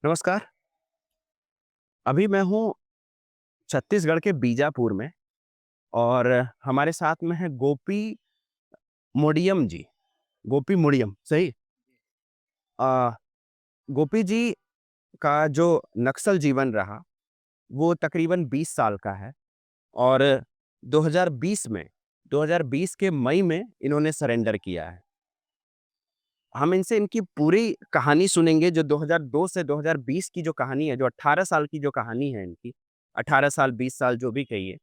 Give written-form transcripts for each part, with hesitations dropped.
नमस्कार। अभी मैं हूँ छत्तीसगढ़ के बीजापुर में और हमारे साथ में है गोपी मोडियम जी। गोपी मोडियम, सही? अ, गोपी जी का जो नक्सल जीवन रहा, वो तकरीबन 20 साल का है और 2020 में 2020 के मई में इन्होंने सरेंडर किया है। हम इनसे इनकी पूरी कहानी सुनेंगे जो 2002 से 2020 की जो कहानी है, जो 18 साल की जो कहानी है इनकी, 18 साल, 20 साल जो भी कहिए।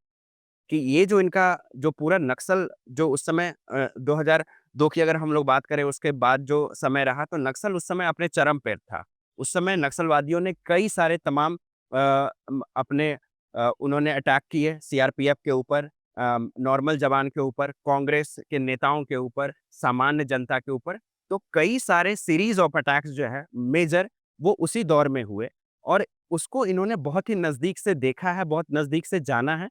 कि ये जो इनका जो पूरा नक्सल जो उस समय 2002 की अगर हम लोग बात करें उसके बाद जो समय रहा तो नक्सल उस समय अपने चरम पे था। उस समय नक्सलवादियों ने कई सारे तमाम अपने उन्होंने अटैक किए सीआरपीएफ के ऊपर, नॉर्मल जवान के ऊपर, कांग्रेस के नेताओं के ऊपर, सामान्य जनता के ऊपर। तो कई सारे सीरीज़ ऑफ अटैक्स जो है मेजर वो उसी दौर में हुए और उसको इन्होंने बहुत ही नज़दीक से देखा है, बहुत नज़दीक से जाना है।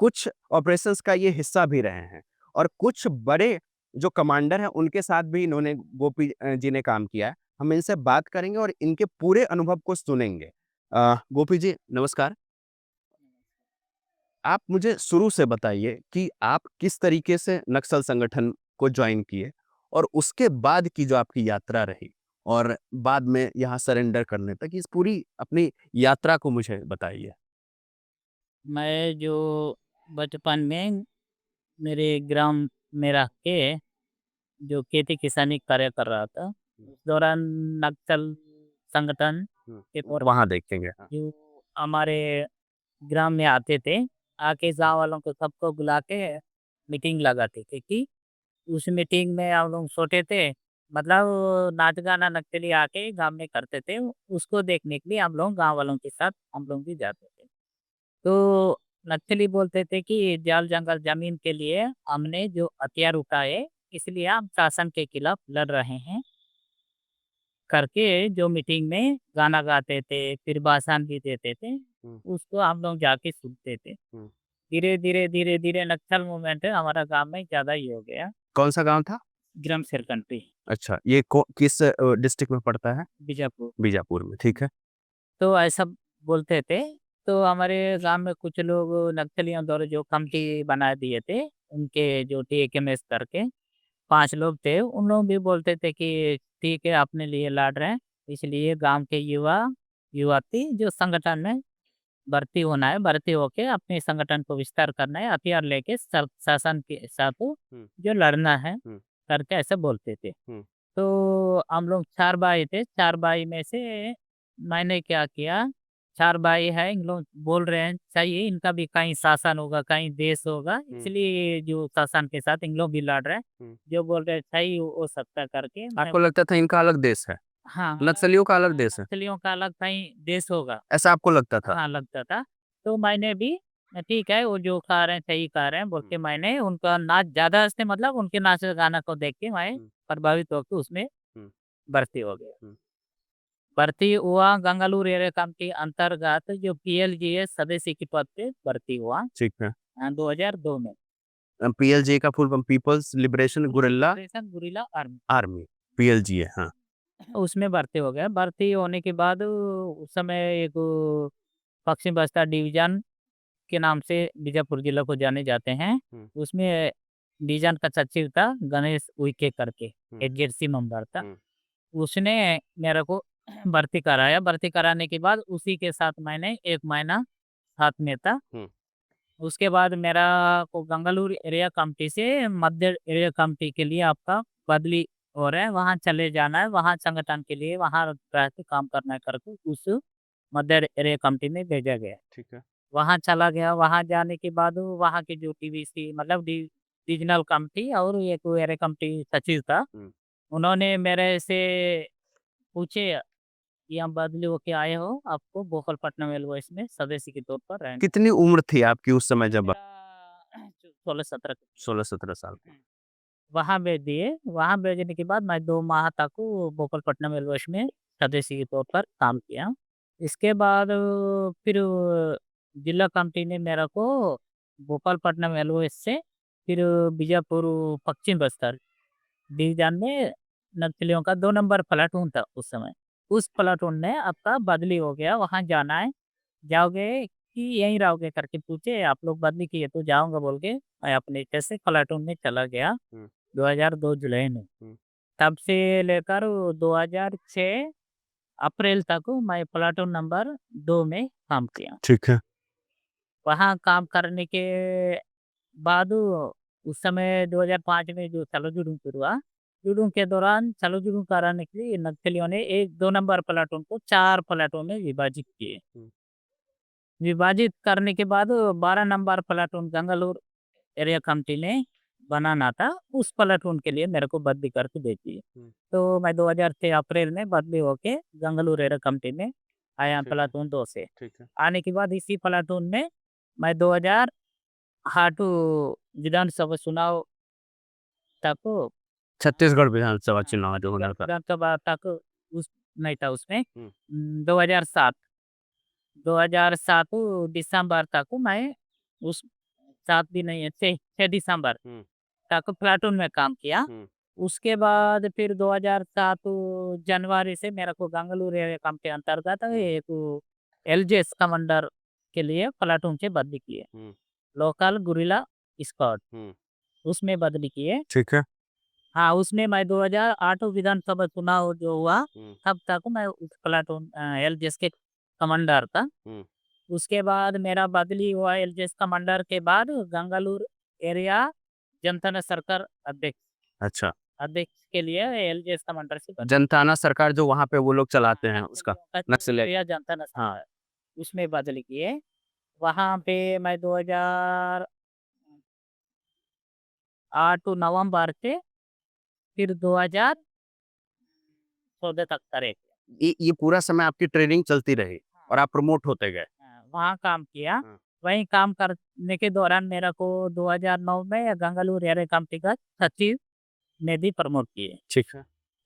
कुछ ऑपरेशंस का ये हिस्सा भी रहे हैं और कुछ बड़े जो कमांडर हैं उनके साथ भी इन्होंने गोपी जी ने काम किया है। हम इनसे बात करेंगे और इनके पूरे अनुभव को सुनेंगे। गोपी जी नमस्कार। आप मुझे शुरू से बताइए कि आप किस तरीके से नक्सल संगठन को जॉइन किए और उसके बाद की जो आपकी यात्रा रही और बाद में यहाँ सरेंडर करने तक इस पूरी अपनी यात्रा को मुझे बताइए? मैं जो बचपन में मेरे ग्राम में रह के जो खेती किसानी कार्य कर रहा था, हुँ, उस दौरान नक्सल संगठन हुँ। के तौर वहाँ देखेंगे। हाँ। जो हमारे ग्राम में आते थे, आके गाँव वालों को सबको बुला के मीटिंग लगाते थे कि उस मीटिंग में हम लोग सोते थे, मतलब नाच गाना नक्सली आके गाँव में करते थे, उसको देखने के लिए हम लोग गाँव वालों के साथ हम लोग भी जाते थे। तो नक्सली बोलते थे कि जल जंगल जमीन के लिए हमने जो हथियार उठाए, इसलिए हम शासन के खिलाफ लड़ रहे हैं करके जो मीटिंग में गाना गाते थे, फिर भाषण भी देते थे, हुँ, उसको हम लोग जाके सुनते थे। हुँ। धीरे-धीरे नक्सल मूवमेंट हमारा गाँव में ज़्यादा ही हो गया। कौन-सा गाँव था? ग्राम शेरकंटी, अच्छा, ये किस डिस्ट्रिक्ट में पड़ता है? बीजापुर। बीजापुर में, ठीक है। तो ऐसा बोलते थे, तो हमारे गाँव में कुछ लोग नक्सलियों द्वारा जो कमिटी बना दिए थे, उनके जो टीएकेएमएस करके 5 लोग थे, उन लोग भी बोलते थे कि ठीक है, अपने लिए लड़ रहे हैं, इसलिए गाँव के युवती जो संगठन में भर्ती होना है, भर्ती होके अपने संगठन को विस्तार करना है, हथियार लेके शासन के साथ हुँ, जो लड़ना है, हुँ, करके ऐसे बोलते थे। हुँ, तो हम लोग 4 भाई थे, 4 भाई में से मैंने क्या किया, 4 भाई हैं, इन लोग बोल रहे हैं चाहिए इनका भी कहीं शासन होगा, कहीं देश होगा, हुँ, इसलिए जो शासन के साथ इन लोग भी लड़ रहे हैं। हुँ। जो बोल रहे हैं सही हो सकता है करके मैं आपको लगता था इनका अलग देश है, हाँ, नक्सलियों का अलग देश है, नक्सलियों का अलग कहीं देश होगा। ऐसा आपको लगता था? हाँ, लगता था। तो मैंने भी ठीक है, वो जो खा रहे हैं, सही खा रहे हैं बोल हुँ, के मैंने उनका नाच ज़्यादा हँसते मतलब उनके नाच-गाना को देख के मैं हुँ, प्रभावित होके उसमें हुँ, भर्ती हो गया। हुँ। भर्ती हुआ गंगालूर एरिया कैंप के अंतर्गत जो पीएलजीए सदस्य के पद पे भर्ती हुआ ठीक है। 2002 में। पीएलजे का full form people's liberation people's guerrilla liberation guerrilla army. Army, PLGA हाँ। उसमें भर्ती हो गया। भर्ती होने के बाद उस समय एक पश्चिम बस्तर डिवीज़न के नाम से बीजापुर जिला को जाने जाते हैं। हुँ, उसमें डिवीज़न का सचिव था गणेश उइके करके, हुँ, एजेंसी मेंबर था। हुँ, उसने मेरे को भर्ती कराया, भर्ती कराने के बाद उसी के साथ मैंने 1 महीना साथ में था। हुँ, उसके बाद मेरा को गंगालूर एरिया कमिटी से मध्य एरिया कमिटी के लिए आपका बदली हो रहा है, वहाँ चले जाना है, वहाँ संगठन के लिए वहाँ रह के काम करना है करके उस मध्य एरिया कमिटी में भेजा गया। ठीक है। वहाँ चला गया, वहाँ जाने के बाद वहाँ के जो टीवीसी मतलब रीजनल कमिटी और एक एरिया कमिटी सचिव था, हुँ। उन्होंने मेरे से पूछे कि हम बदली होके आए हो, आपको भोपालपट्टनम एलओएस में सदस्य के तौर पर रहना कितनी उम्र थी आपकी उस समय समय जब मेरा 16-17 16-17 साल की? वहाँ भेज दिए, वहाँ भेजने के बाद मैं 2 माह तक भोपालपट्टनम एलओएस में सदस्य के तौर पर काम किया। इसके बाद फिर जिला कमिटी ने मेरे को भोपालपट्टनम एलओएस से फिर बीजापुर पश्चिम बस्तर डिवीज़न में नक्सलियों का 2 नंबर प्लाटून था उस समय। उस प्लाटून में आपका बदली हो गया, वहाँ जाना है। जाओगे कि यहीं रहोगे करके पूछे, आप लोग बदली किए तो जाऊँगा बोल के मैं अपने जैसे प्लाटून में चला गया हुँ, 2002 जुलाई में। हुँ। तब से लेकर 2006 अप्रैल तक मैं प्लाटून नंबर 2 में काम किया। ठीक है। वहाँ काम करने के बाद उस समय 2005 में जो चालो जुडूम शुरू हुआ, जुडूम के दौरान चालो जुडूम कराने के लिए नक्सलियों ने 1-2 नंबर प्लाटून को 4 प्लाटून में विभाजित किए। हुँ, विभाजित करने के बाद 12 number platoon Gangalur area committee ने बनाना था, उस प्लाटून के लिए मेरे को बदली करके दे दी। हुँ। तो मैं 2006 अप्रैल में बदली होके गंगालूर एरिया कमिटी में आया ठीक है, प्लाटून 2 से। ठीक है। आने के बाद इसी प्लाटून में मैं 2008 विधानसभा चुनाव तक छत्तीसगढ़ विधानसभा हाँ, चुनाव जो होना था। विधानसभा तक उस नहीं था उसमें हुँ, 2007 2007 दिसंबर तक मैं उस 7 भी नहीं है 6 दिसंबर हुँ, तक प्लाटून में काम किया। हुँ, उसके बाद फिर 2007 जनवरी से मेरे को गंगलूर एरिया काम के अंतर्गत हुँ, एक एलजीएस कमांडर के लिए प्लाटून से बदली किए। हुँ, लोकल गुरिल्ला स्क्वाड हुँ। उसमें बदली किए। ठीक है। हाँ, उसमें मैं 2008 विधानसभा चुनाव जो हुआ, हुँ, तब तक मैं उस प्लाटून एलजीएस के कमांडर था। हुँ। उसके बाद मेरा बदली हुआ एलजीएस कमांडर के बाद गंगालूर एरिया जनता सरकार अध्यक्ष अच्छा, अध्यक्ष के लिए एलजीएस कमांडर से बदली। जनताना सरकार जो वहाँ पे वो लोग चलाते हैं उसका, नक्सलियों का जो नक्सलिया। एरिया जनता हाँ, सरकार उसमें बदली किए। वहाँ पे मैं 2008 नवंबर से फिर 2014 तक करे। ये पूरा समय आपकी ट्रेनिंग चलती रही और आप प्रमोट होते गए। वहाँ काम किया। हाँ, वहीं काम करने के दौरान मेरा को 2009 में गंगालूर एरिया कमिटी का सचिव में भी प्रमोट किए। ठीक है।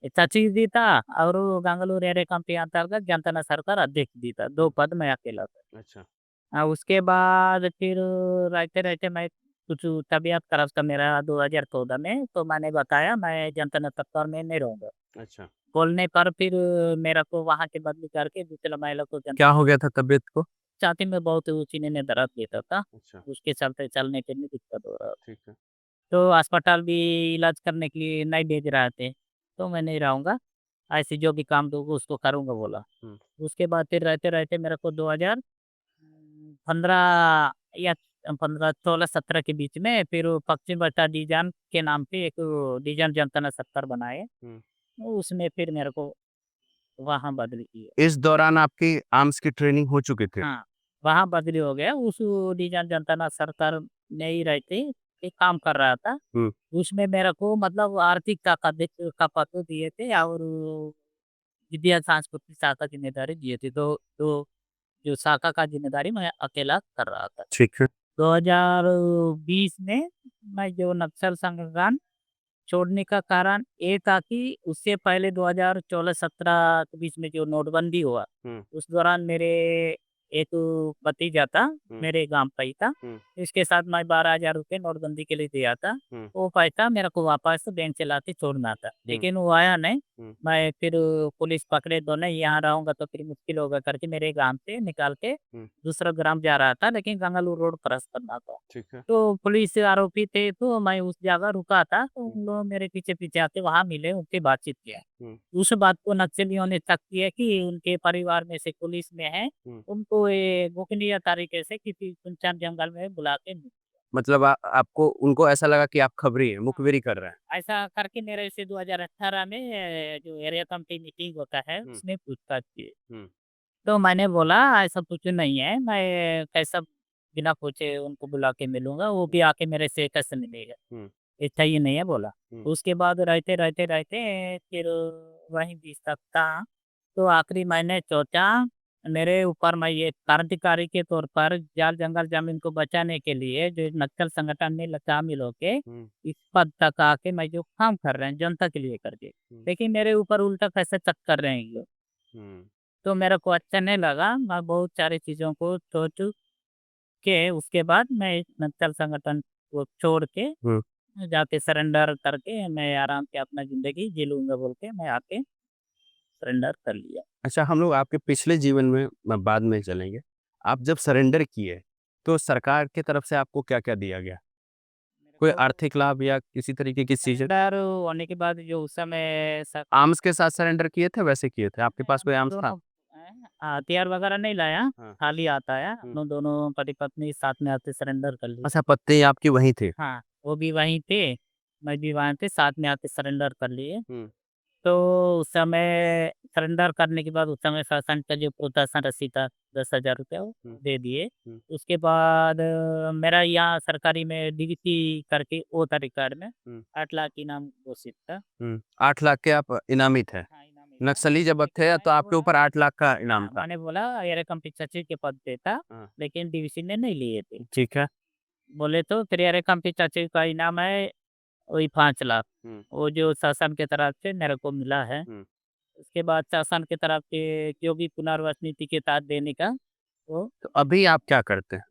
सचिव भी था और गंगालूर एरिया कमिटी अंतर्गत जनता सरकार अध्यक्ष भी था। 2 हुँ, पद मैं अकेला था। अच्छा, उसके बाद फिर रहते-रहते मैं कुछ तबीयत खराब था मेरा 2014 में, तो मैंने बताया मैं जनता सरकार में नहीं रहूँगा। अच्छा। बोलने पर फिर मेरा को वहाँ से बदली करके दूसरा महिला को क्या हो गया था तबीयत को? छाती में बहुत सीने में दर्द देता था। अच्छा, उसके चलते चलने के लिए दिक्कत हो रहा था। ठीक है। तो अस्पताल भी इलाज करने के लिए नहीं भेज रहे थे। तो मैं नहीं रहूँगा, ऐसे जो भी काम दोगे उसको करूँगा बोला। हुँ, उसके बाद फिर रहते-रहते मेरे को 2015 या 15, 16, 17 के बीच में फिर पश्चिम बटालियन के नाम पे एक डिवीज़न जनता सरकार बनाए। हुँ। तो उसमें फिर मेरे को वहाँ बदली की है। इस दौरान आपकी आर्म्स की ट्रेनिंग हो चुकी थी? हाँ, वहाँ बदली हो गया। उस डिवीज़न जनता सरकार में ही रहते ये काम कर रहा था। हुँ, उसमें मेरे को मतलब आर्थिक का पद दिए थे और विद्या सांस्कृतिक शाखा ज़िम्मेदारी दिए थे। तो जो शाखा का ज़िम्मेदारी मैं अकेला कर रहा था। ठीक है। 2020 में मैं जो नक्सल संगठन छोड़ने का कारण ये था कि उससे पहले 2016-17 के बीच में जो नोटबंदी हुआ, हुँ, उस दौरान मेरे एक भतीजा था, हुँ, मेरे गाँव का ही था। हुँ, इसके साथ मैं 12,000 रुपए नोटबंदी के लिए दिया था। हुँ, वो पैसा मेरे को वापस बैंक से लाके छोड़ना था, हुँ, लेकिन वो आया नहीं। हुँ, मैं फिर पुलिस पकड़े तो नहीं, यहाँ रहूँगा तो फिर मुश्किल होगा करके मेरे गाँव से निकाल के हुँ। दूसरा ग्राम जा रहा था, लेकिन गंगालूर रोड क्रॉस करना था। ठीक है। तो पुलिस आरोपी थे, तो मैं उस जगह रुका था, तो हुँ, उन लोग मेरे पीछे-पीछे आके वहाँ मिले, उनसे बातचीत किया। हुँ, उस बात को नक्सलियों ने शक किया कि उनके परिवार में से पुलिस में है, हुँ। उनको ये गोपनीय तरीके से किसी सुनसान जंगल में बुला के मतलब आपको उनको ऐसा लगा कि आप खबरी हैं, हाँ, मुखबिरी कर रहे हैं। ऐसा करके मेरे से 2018 में जो एरिया कमिटी मीटिंग होता है, हुँ, उसमें पूछताछ की। हुँ, तो मैंने बोला ऐसा कुछ नहीं है, मैं कैसा बिना पूछे उनको बुला के मिलूँगा, वो भी आके मेरे से कैसे मिलेगा? हुँ, ये सही नहीं है बोला। हुँ, उसके बाद रहते फिर वहीं 20 तक था, तो आखिरी मैंने सोचा मेरे ऊपर मैं ये क्रांतिकारी के तौर पर जाल जंगल ज़मीन को बचाने के लिए जो नक्सल संगठन में शामिल होके हुँ, इस पद तक आके मैं जो काम कर रहे हैं जनता के लिए करके, हुँ, लेकिन मेरे ऊपर उल्टा कैसे शक कर रहे हैं ये लोग। हुँ, तो मेरे को अच्छा नहीं लगा, मैं बहुत सारी चीज़ों को सोच के उसके बाद मैं इस नक्सल संगठन को छोड़ के हुँ। जाके सरेंडर करके मैं आराम से अपना ज़िंदगी जी लूँगा बोल के मैं आके सरेंडर कर लिया। अच्छा, हम लोग आपके पिछले जीवन में बाद में चलेंगे। आप जब सरेंडर किए, तो सरकार की तरफ से आपको क्या-क्या दिया गया? मेरे कोई को आर्थिक लाभ या किसी तरीके की चीज़ें? सरेंडर होने के बाद जो उस समय आर्म्स के साथ सरेंडर किए थे, वैसे किए थे? आपके पास हम कोई लोग आर्म्स था? दोनों हथियार वगैरह नहीं लाया, हाँ। खाली आता है। हम हुँ। लोग दोनों पति-पत्नी साथ में आते सरेंडर कर लिए। अच्छा, पत्नी आपकी वहीं थी? हाँ, वो भी वहीं थे, मैं भी वहाँ थे, साथ में आके सरेंडर कर लिए। हुँ। तो उस समय सरेंडर करने के बाद उस समय शासन का जो प्रोत्साहन राशि था ₹10,000 वो हुँ, दे दिए। हुँ, उसके बाद मेरा यहाँ सरकारी में डीवीसी करके वो था रिकॉर्ड में, हुँ, 8 लाख इनाम घोषित था। 8 लाख के आप इनामी थे। हाँ, इनामी था। नक्सली जब लेकिन थे तो मैंने आपके बोला ऊपर 8 लाख का इनाम हाँ, था। मैंने बोला एरिया कमिटी सचिव के पद पे था, हाँ, लेकिन डीवीसी ने नहीं लिए थे। ठीक है। बोले तो फिर एरिया कमिटी सचिव का इनाम है वही 5 लाख, हुँ, वो जो शासन की तरफ से मेरे को मिला है। हुँ। उसके बाद शासन की तरफ से जो भी पुनर्वास नीति के तहत देने का वो तो अभी आप क्या करते हैं?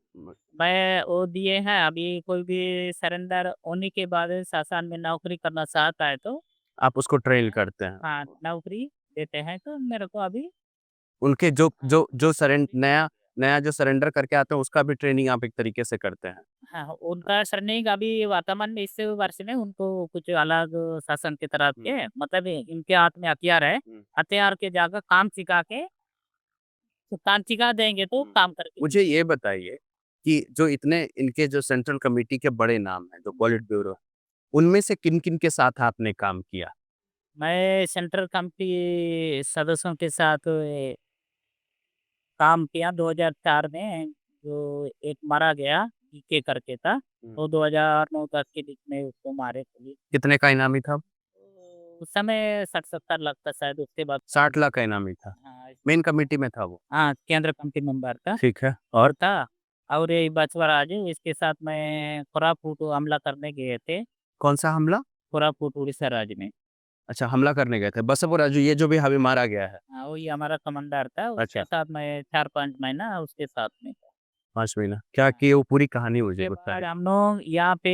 मैं वो दिए हैं। अभी कोई भी सरेंडर होने के बाद शासन में नौकरी करना चाहता है तो आप उसको ट्रेन हाँ, करते हैं। हाँ, नौकरी देते हैं तो मेरे को अभी उनके जो हाँ, जो जो सरें नौकरी नया मिल गया। नया जो सरेंडर करके आते हैं, उसका भी ट्रेनिंग आप एक तरीके से करते हैं। हाँ, उनका ट्रेनिंग अभी वर्तमान में इस वर्ष में उनको कुछ अलग शासन की तरफ हुँ, के मतलब इनके हाथ में हथियार है, हुँ, हथियार के जगह काम सिखा के तो काम सिखा देंगे तो हुँ। काम करके मुझे ये बताइए कि जो इतने इनके जो सेंट्रल कमिटी के बड़े नाम हैं, जो पॉलिट ब्यूरो, उनमें से किन-किन के साथ आपने काम किया? मैं सेंट्रल कमिटी सदस्यों के साथ काम किया 2004 में, जो एक मारा गया पीके करके था, हुँ। वो 2009-10 के बीच में उसको मारे पुलिस। कितने का इनामी था? तो उस समय 60-70 लाख था शायद उसके बाद 60 लाख का इनामी था। हाँ, मेन कमिटी में था वो। हाँ, केंद्र कमिटी मेंबर था ठीक है। वो और? था और ये बचवराज इसके साथ मैं कोरापुट हमला करने गए थे, कौन-सा हमला? कोरापुट उड़ीसा राज्य में। अच्छा, हमला करने गए थे। बसवराजू ये जो भी अभी मारा गया है। हाँ, वही हमारा कमांडर था, उसके अच्छा, साथ मैं 4-5 महीना उसके साथ में था। 5 महीना। क्या हाँ। किए वो पूरी कहानी मुझे उसके बाद बताइए। हम लोग यहाँ पे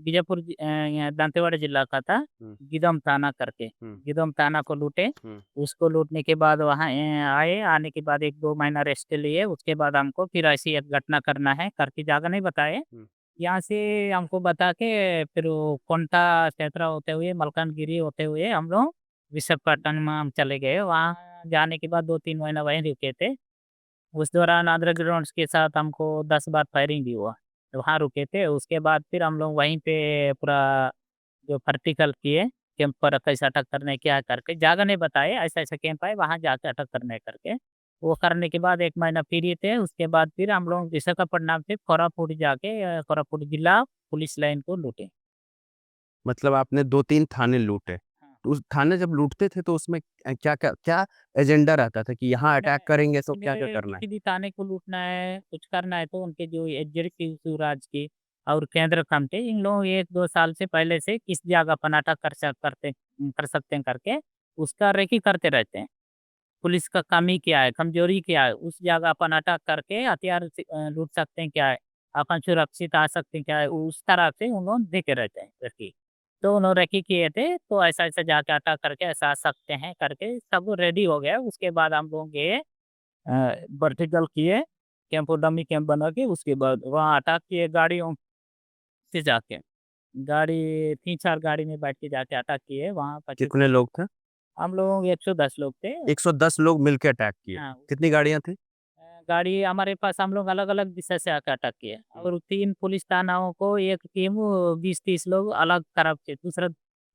बीजापुर यहाँ दंतेवाड़ा जिला का था, हुँ, गिदम थाना करके, हुँ, गिदम थाना को लूटे। हुँ, उसको लूटने के बाद वहाँ आए, आने के बाद 1-2 महीना रेस्ट लिए, उसके बाद हमको फिर ऐसी एक घटना करना है, करके जगह नहीं बताए। हुँ। यहाँ से हमको बता के फिर वो कोंटा चैत्रा होते हुए, मलकानगिरी होते हुए हम लोग विशाखापट्टनम हम चले गए। वहाँ जाने के बाद 2-3 महीना वहीं रुके थे। उस दौरान अदर ग्राउंड्स के साथ हमको 10 बार फायरिंग भी हुआ। तो वहाँ रुके थे, उसके बाद फिर हम लोग वहीं पे पूरा जो प्रैक्टिकल किए, कैंप पर कैसे अटैक करने क्या करके, जगह नहीं बताए, ऐसा-ऐसा कैंप है, वहाँ जाके अटैक करने करके। वो करने के बाद 1 महीना फ्री थे, उसके बाद फिर हम लोग विशाखापट्टनम से कोरापुट जाके कोरापुट जिला पुलिस लाइन को लूटे। मतलब आपने 2-3 थाने लूटे। हाँ। तो उस थाने जब लूटते थे तो उसमें क्या एजेंडा रहता था कि यहाँ उसमें अटैक करेंगे तो क्या-क्या उसमें करना है? किसी भी थाने को लूटना है, कुछ करना है तो उनके जो एग्जीक्यूटिव राज्य के और केंद्र कमिटी इन लोग 1-2 साल से पहले से किस जगह पर नाटक कर सकते हैं करके उसका रेकी करते रहते हैं। पुलिस का कमी क्या है, कमजोरी क्या है, उस जगह अपन अटैक करके हथियार से लूट सकते हैं क्या है, अपन सुरक्षित आ सकते हैं क्या है, उस तरह से उन लोग देखे रहते हैं रेकी। तो उन्होंने रेकी किए थे, तो ऐसा-ऐसा जाके अटैक करके ऐसा आ सकते हैं करके सब रेडी हो गया। उसके बाद हम लोग गए वर्टिकल किए, कैंप डमी कैंप बना के उसके बाद वहाँ अटैक किए गाड़ियों से जाके। गाड़ी 3-4 गाड़ी में बैठ के जाके अटैक किए वहाँ कितने 25 लोग थे? हम लोग 110 लोग थे। 110 लोग मिलके अटैक किए। हाँ, कितनी गाड़ियाँ थी? गाड़ी हमारे पास हम लोग अलग-अलग दिशा से आके अटैक किए हुँ, और 3 पुलिस थानाओं को एक टीम 20-30 लोग अलग तरफ से दूसरा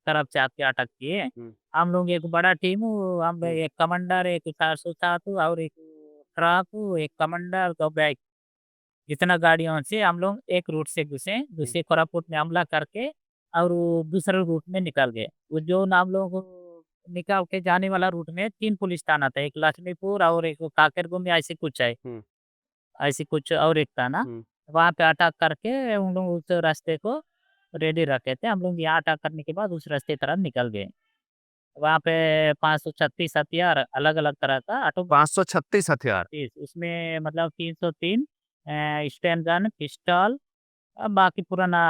तरफ से आके अटैक किए। हुँ, हम लोग एक बड़ा टीम हम हुँ, एक कमांडर, एक 407 और एक ट्रक, एक कमांडर, 2 बाइक जितना गाड़ियों से हम लोग एक रूट से घुसे, हुँ, दूसरे कोरापुट में हमला करके और वो दूसरे रूट में निकल गए। वो जो हम लोग निकाल के जाने वाला रूट में 3 पुलिस थाना था, एक लक्ष्मीपुर और एक काकरगुम में ऐसे कुछ है, हुँ, ऐसी कुछ और एक थाना। हुँ। वहाँ पे अटैक करके उन लोग उस रास्ते को रेडी रखे थे। हम लोग यहाँ अटैक करने के बाद उस रास्ते की तरफ निकल गए। वहाँ पे 536 हथियार अलग-अलग तरह का 536 हथियार। उसमें मतलब 303 स्टैन गन, पिस्टल बाकी पुराना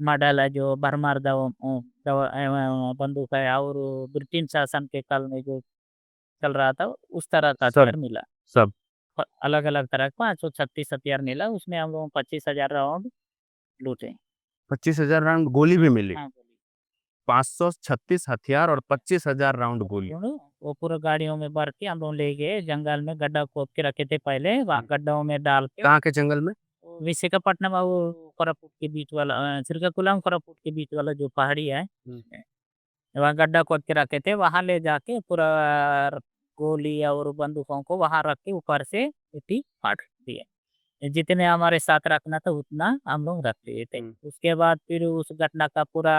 मॉडल है जो भरमार बंदूक है और ब्रिटिश शासन के काल में जो चल रहा था उस तरह का सब हथियार मिला। सब अलग-अलग तरह का 536 हथियार मिला, उसमें हम लोग 25,000 राउंड लूटे। 25,000 राउंड गोली भी मिली। हाँ, गोली। 536 हथियार और 25,000 राउंड गोली। वो पूरा गाड़ियों में भर के हम लोग ले गए, जंगल में गड्ढा खोद के रखे थे पहले, वहाँ गड्ढों में डाल के कहाँ के जंगल में? वो विशाखापट्टनम और वो कोरापुट के बीच वाला श्रीकाकुलम कोरापुट के बीच वाला जो पहाड़ी है, वहाँ गड्ढा खोद के रखे थे, वहाँ ले जाके पूरा गोली और बंदूकों को वहाँ रख के ऊपर से मिट्टी काट दिए। जितने हमारे साथ रखना था उतना हम लोग रख लिए थे। उसके बाद फिर उस घटना का पूरा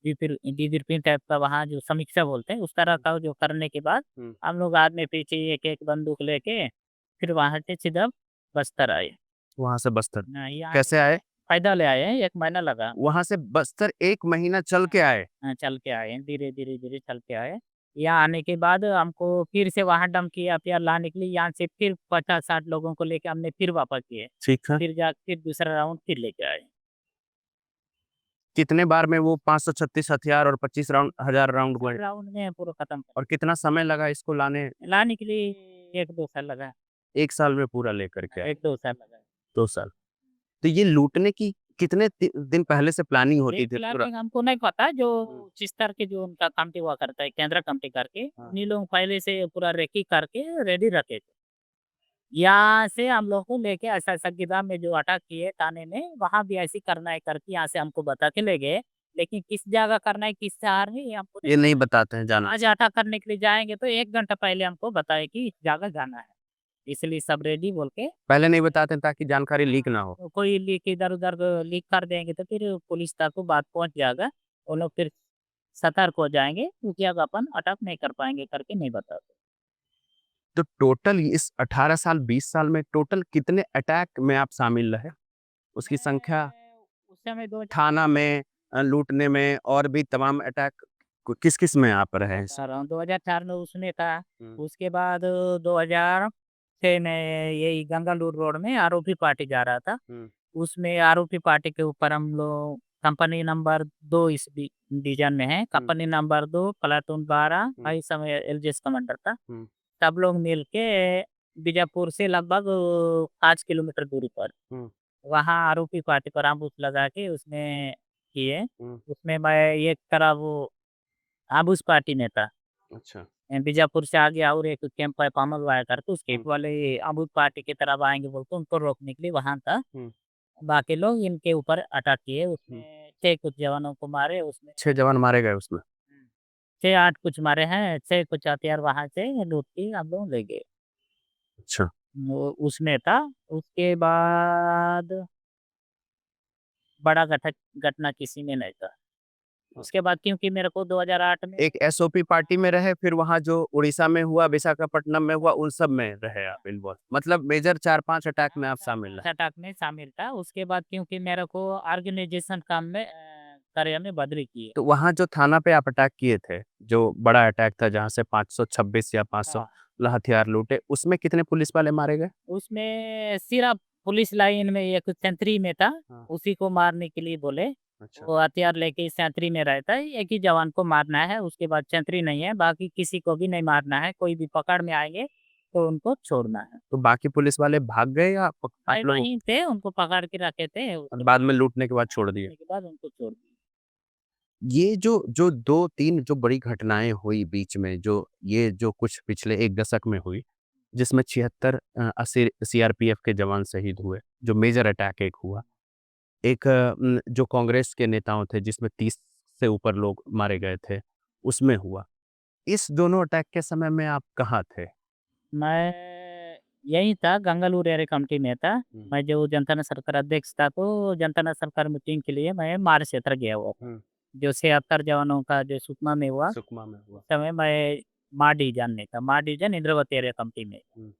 डिब्रीफिंग टाइप का वहाँ जो समीक्षा बोलते हैं, उस तरह का जो करने के बाद हम लोग आगे पीछे एक-एक बंदूक लेके फिर वहाँ से सीधा बस्तर आए। वहाँ से बस्तर हाँ, यहाँ कैसे आए? पैदल आए हैं, 1 महीना लगा। वहाँ से बस्तर 1 महीना चल के आए? हाँ, चल के आए हैं, धीरे-धीरे चल के आए। यहाँ आने के बाद हमको फिर से वहाँ डंप किया हथियार लाने के लिए, यहाँ से फिर 50-60 लोगों को लेके हमने फिर वापस किए। ठीक है। फिर दूसरा राउंड फिर लेके आए। कितने बार में वो 536 हथियार और 25 राउंड हजार राउंड गए? राउंड में पूरा खत्म और कितना समय लगा इसको लाने? लाने के लिए 1-2 साल लगा। 1 साल में पूरा लेकर के आए? 1-2 साल लगा। 2 साल। तो ये लूटने की कितने दिन पहले से प्लानिंग होती थी पूरा? प्लानिंग हमको नहीं पता, जो जिस तरह के जो उनका कमिटी हुआ करता है, केंद्र कमिटी करके, उन्हीं लोग पहले से पूरा रेकी करके रेडी रखे थे। यहाँ से हम लोग को लेके ऐसा-ऐसा गिदाम में जो अटैक किए थाने में, वहाँ भी ऐसे ही करना है करके यहाँ से हमको बता के ले गए। लेकिन किस जगह करना है, किस शहर में, ये हमको ये नहीं बताते हैं जाना। आज अटैक करने के लिए जाएँगे तो 1 घंटा पहले हमको बताए कि इस जगह जाना है। इसलिए सब रेडी बोल के पहले नहीं बताते हैं ताकि जानकारी लीक ना हो। तो कोई लीक इधर-उधर लीक कर देंगे तो फिर पुलिस तक को बात पहुँच जाएगा। वो लोग फिर सतर्क हो जाएँगे, उस जगह अपन अटैक नहीं कर पाएँगे करके नहीं बताते। तो टोटल इस 18 साल 20 साल में टोटल कितने अटैक में आप शामिल रहे? उसकी संख्या मैं उस समय दो थाना में लूटने में और भी तमाम अटैक किस-किस में आप रहे हैं? 2004 में उसमें था। हुँ। उसके बाद 2006 में यही गंगालूर रोड में आरोपी पार्टी जा रहा था। हुँ। उसमें आरोपी पार्टी के ऊपर हम लोग कंपनी नंबर 2 इस डिवीज़न में है। कंपनी नंबर 2 प्लाटून 12 इस समय एलजीएस कमांडर था। हुँ। सब लोग मिल के बीजापुर से लगभग 5 किलोमीटर दूरी पर हुँ। वहाँ आरोपी पार्टी पर एम्बुश लगा के उसमें किए। हुँ। उसमें मैं एक तरह वो आबूस पार्टी ने था। अच्छा। बीजापुर से आगे और एक कैंप है पामल वाया करके उस कैंप हुँ। वाले आबूस पार्टी की तरफ आएँगे बोलके उनको रोकने के लिए वहाँ था। हुँ। बाकी लोग इनके ऊपर अटैक किए, हुँ। उसमें 6 कुछ जवानों को मारे उसमें 6 जवान मारे गए उसमें। 6-8 कुछ मारे हैं, 6 कुछ हथियार वहाँ से लूट के हम लोग ले गए। अच्छा। वो उसमें था, उसके बाद बड़ा घटना किसी में नहीं था। उसके बाद क्योंकि मेरे को 2008 में एक एसओपी पार्टी में रहे, फिर वहाँ जो उड़ीसा में हुआ, विशाखापट्टनम में हुआ, उन सब में रहे आप इन्वॉल्व। मतलब मेजर 4-5 अटैक में आप शामिल रहे। अटैक में शामिल था। उसके बाद क्योंकि मेरे को ऑर्गेनाइज़ेशन काम में कार्य में बदली की है। तो वहाँ जो थाना पे आप अटैक किए थे, जो बड़ा अटैक था जहाँ से 526 या 500 हाँ, हथियार लूटे, उसमें कितने पुलिस वाले मारे गए? उसमें सिर्फ पुलिस लाइन में एक सेंट्री में था, हाँ। उसी को मारने के लिए बोले। अच्छा। वो हथियार लेके सेंट्री में रहता है, एक ही जवान को मारना है, उसके बाद सेंट्री नहीं है, बाकी किसी को भी नहीं मारना है, कोई भी पकड़ में आएँगे तो उनको छोड़ना है। तो बाकी पुलिस वाले भाग गए या आप भाई लोग वहीं थे, उनको पकड़ के रखे थे, उसके बाद में लूटने के बाद छोड़ दिए? के बाद उनको छोड़ दिया। ये जो जो 2-3 जो बड़ी घटनाएँ हुई बीच में, जो ये जो कुछ पिछले 1 दशक में हुई, जिसमें 76 80 सीआरपीएफ के जवान शहीद हुए, जो मेजर अटैक एक हुआ। एक जो कांग्रेस के नेताओं थे जिसमें 30 से ऊपर लोग मारे गए थे, उसमें हुआ। इस दोनों अटैक के समय में आप कहाँ थे? मैं यही था, गंगालूर एरिया कमेटी में था। हुँ। मैं जो जनता सरकार अध्यक्ष था, तो जनता सरकार मीटिंग के लिए मैं मार क्षेत्र गया हुआ था। हुँ। जो 76 जवानों का जो सुकमा में हुआ, सुकमा में हुआ। उस समय मैं मार डिवीज़न में था। मार डिवीज़न इंद्रावती एरिया कमेटी में। हुँ।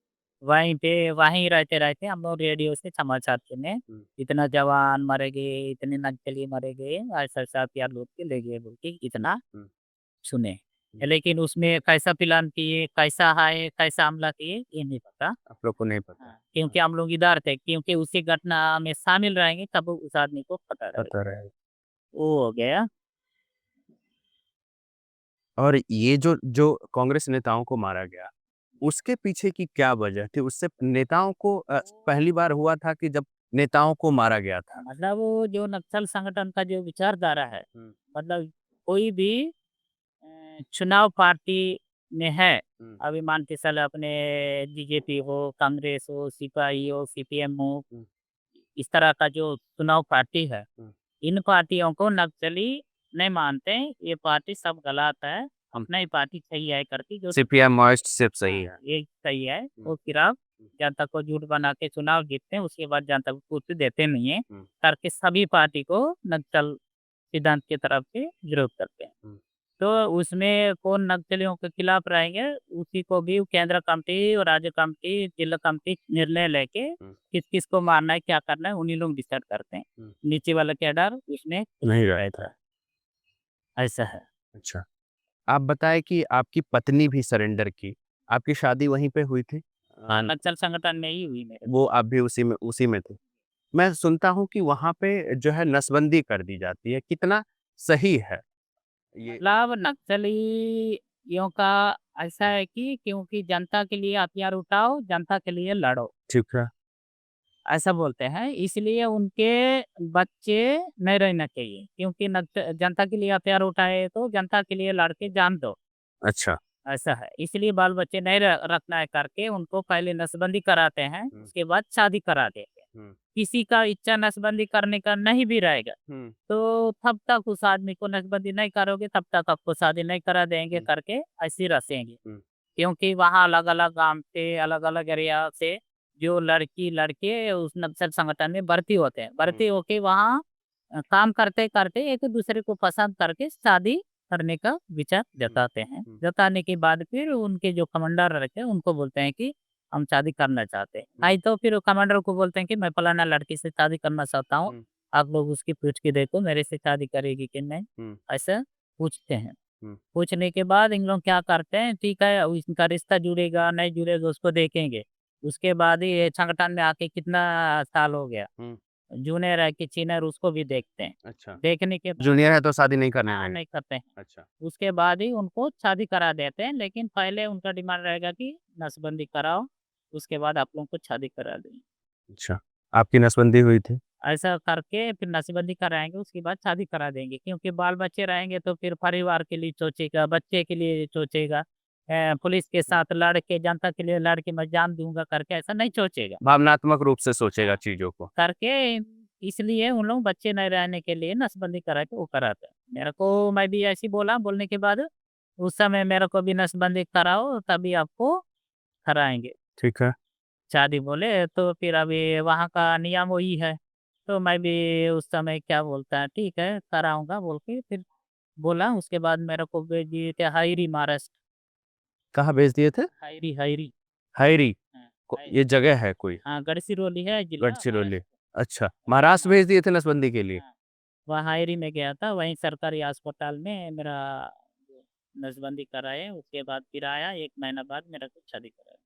वहीं रहते-रहते हम लोग रेडियो से समाचार सुने, हुँ। इतना जवान मारे गए, इतने नक्सली मारे गए, ऐसा-ऐसा हथियार लूट के ले गए बोल के इतना हुँ। सुने। हुँ। लेकिन उसमें कैसा प्लान किए, कैसा है, कैसा हमला किए, ये नहीं पता। आप लोग को नहीं पता। हाँ, क्योंकि हम लोग इधर थे, क्योंकि उसी घटना में शामिल रहेंगे तब उस आदमी को पता रहेगा। पता रहेगा। वो हो गया। और ये जो जो कांग्रेस नेताओं को मारा गया, उसके पीछे की क्या वजह थी? उससे नेताओं को पहली बार हुआ था कि जब नेताओं को मारा गया था? मतलब वो जो नक्सल संगठन का जो विचारधारा है, हुँ, मतलब कोई भी चुनाव पार्टी में है, हुँ, अभी मान के चलो अपने बीजेपी हो, कांग्रेस हो, सिपाही हो, सीपीएम हो, हुँ, इस तरह का जो चुनाव पार्टी है, हुँ, इन पार्टियों को नक्सली नहीं मानते हैं, ये पार्टी सब गलत है, हुँ। अपना ही पार्टी सही है करके जो सीपीएम माओइस्ट सिर्फ सही हाँ, है। ये सही है, हुँ, वो फिर आप हुँ, जनता को झूठ बना के चुनाव जीतते हैं, उसके बाद जनता को कुछ देते नहीं है, हुँ, करके सभी पार्टी को नक्सल सिद्धांत की तरफ से विरोध करते हैं। हुँ, तो उसमें कौन नक्सलियों के खिलाफ रहेंगे, उसी को भी केंद्र कमेटी और राज्य कमेटी, जिला कमेटी निर्णय लेके हुँ, किस-किस को मारना है, क्या करना है, उन्हीं लोग डिसाइड करते हैं। हुँ। नीचे वाला कैडर उसमें कुछ नहीं नहीं रहता है। रहता, ऐसा है। अच्छा। आप बताएँ कि आपकी पत्नी भी सरेंडर की। आपकी शादी वहीं पे हुई थी? हाँ, नक्सल संगठन में ही हुई मेरे। वो आप भी उसी में थे। मैं सुनता हूँ कि वहाँ पे जो है नसबंदी कर दी जाती है, कितना सही है ये? मतलब नक्सलियों का ऐसा है कि क्योंकि जनता के लिए हथियार उठाओ, जनता के लिए लड़ो, ठीक है। ऐसा बोलते हैं। इसलिए उनके बच्चे नहीं रहना चाहिए क्योंकि जनता के लिए हथियार उठाए तो जनता के लिए लड़ के जान दो, अच्छा। ऐसा है। इसलिए बाल-बच्चे नहीं रखना है करके उनको पहले नसबंदी कराते हैं, हुँ, उसके बाद शादी करा देते हैं। हुँ, किसी का इच्छा नसबंदी करने का नहीं भी रहेगा, हुँ, तो तब तक उस आदमी को नसबंदी नहीं करोगे, तब तक आपको शादी नहीं करा देंगे हुँ, करके ऐसे ही रसेंगे। हुँ, क्योंकि वहाँ अलग-अलग गाँव से, अलग-अलग एरिया से जो लड़की-लड़के उस नक्सल संगठन में भर्ती होते हैं। हुँ, भर्ती होके वहाँ काम करते-करते एक-दूसरे को पसंद करके शादी करने का विचार हुँ, जताते हैं। हुँ, जताने के बाद फिर उनके जो कमांडर रहते हैं, उनको बोलते हैं कि हम शादी करना चाहते हैं। हुँ, नहीं तो फिर कमांडर को बोलते हैं कि मैं फलाना लड़की से शादी करना चाहता हूँ। हुँ, आप लोग उसकी पूछ के देखो मेरे से शादी करेगी कि नहीं? हुँ, ऐसा पूछते हैं। हुँ, पूछने के बाद इन लोग क्या करते हैं, ठीक है इनका रिश्ता जुड़ेगा, नहीं जुड़ेगा उसको देखेंगे। उसके बाद ही ये संगठन में आके कितना साल हो गया, हुँ, जूनियर है कि सीनियर उसको भी देखते हैं। अच्छा। देखने के बाद जूनियर है तो शादी नहीं करने हाँ, देंगे। नहीं करते हैं। अच्छा, उसके बाद ही उनको शादी करा देते हैं, लेकिन पहले उनका डिमांड रहेगा कि नसबंदी कराओ, उसके बाद आप लोगों को शादी करा देंगे। अच्छा। आपकी नसबंदी हुई थी? ऐसा करके फिर नसबंदी कराएँगे, उसके बाद शादी करा देंगे क्योंकि बाल-बच्चे रहेंगे तो फिर परिवार के लिए सोचेगा, बच्चे के लिए सोचेगा। पुलिस के हुँ, साथ लड़ के जनता के लिए लड़ के मैं जान दूँगा करके ऐसा नहीं सोचेगा। भावनात्मक रूप से सोचेगा हाँ। चीज़ों को। करके इसलिए उन लोग बच्चे नहीं रहने के लिए नसबंदी करा के वो कराते हैं। मेरे को मैं भी ऐसे ही बोला, बोलने के बाद उस समय मेरे को भी नसबंदी कराओ तभी आपको कराएँगे। ठीक है। शादी बोले तो फिर अभी वहाँ का नियम वही है। तो मैं भी उस समय क्या बोलता है ठीक है कराऊँगा बोल के फिर बोला उसके बाद मेरे को भेज दिए थे हाइरी महाराष्ट्र। कहाँ भेज दिए थे? हाइरी हाइरी हैरी। हाँ, ये हाइरी जगह है कोई? हाँ, गढ़चिरौली है जिला गढ़चिरौली। महाराष्ट्र। अच्छा, हाइरी महाराष्ट्र भेज महाराष्ट्र दिए थे नसबंदी के लिए? हाँ, वहाँ हाइरी में गया था वहीं सरकारी अस्पताल में मेरा जो नसबंदी कराए उसके बाद फिर आया 1 महीना बाद मेरा को शादी कराया।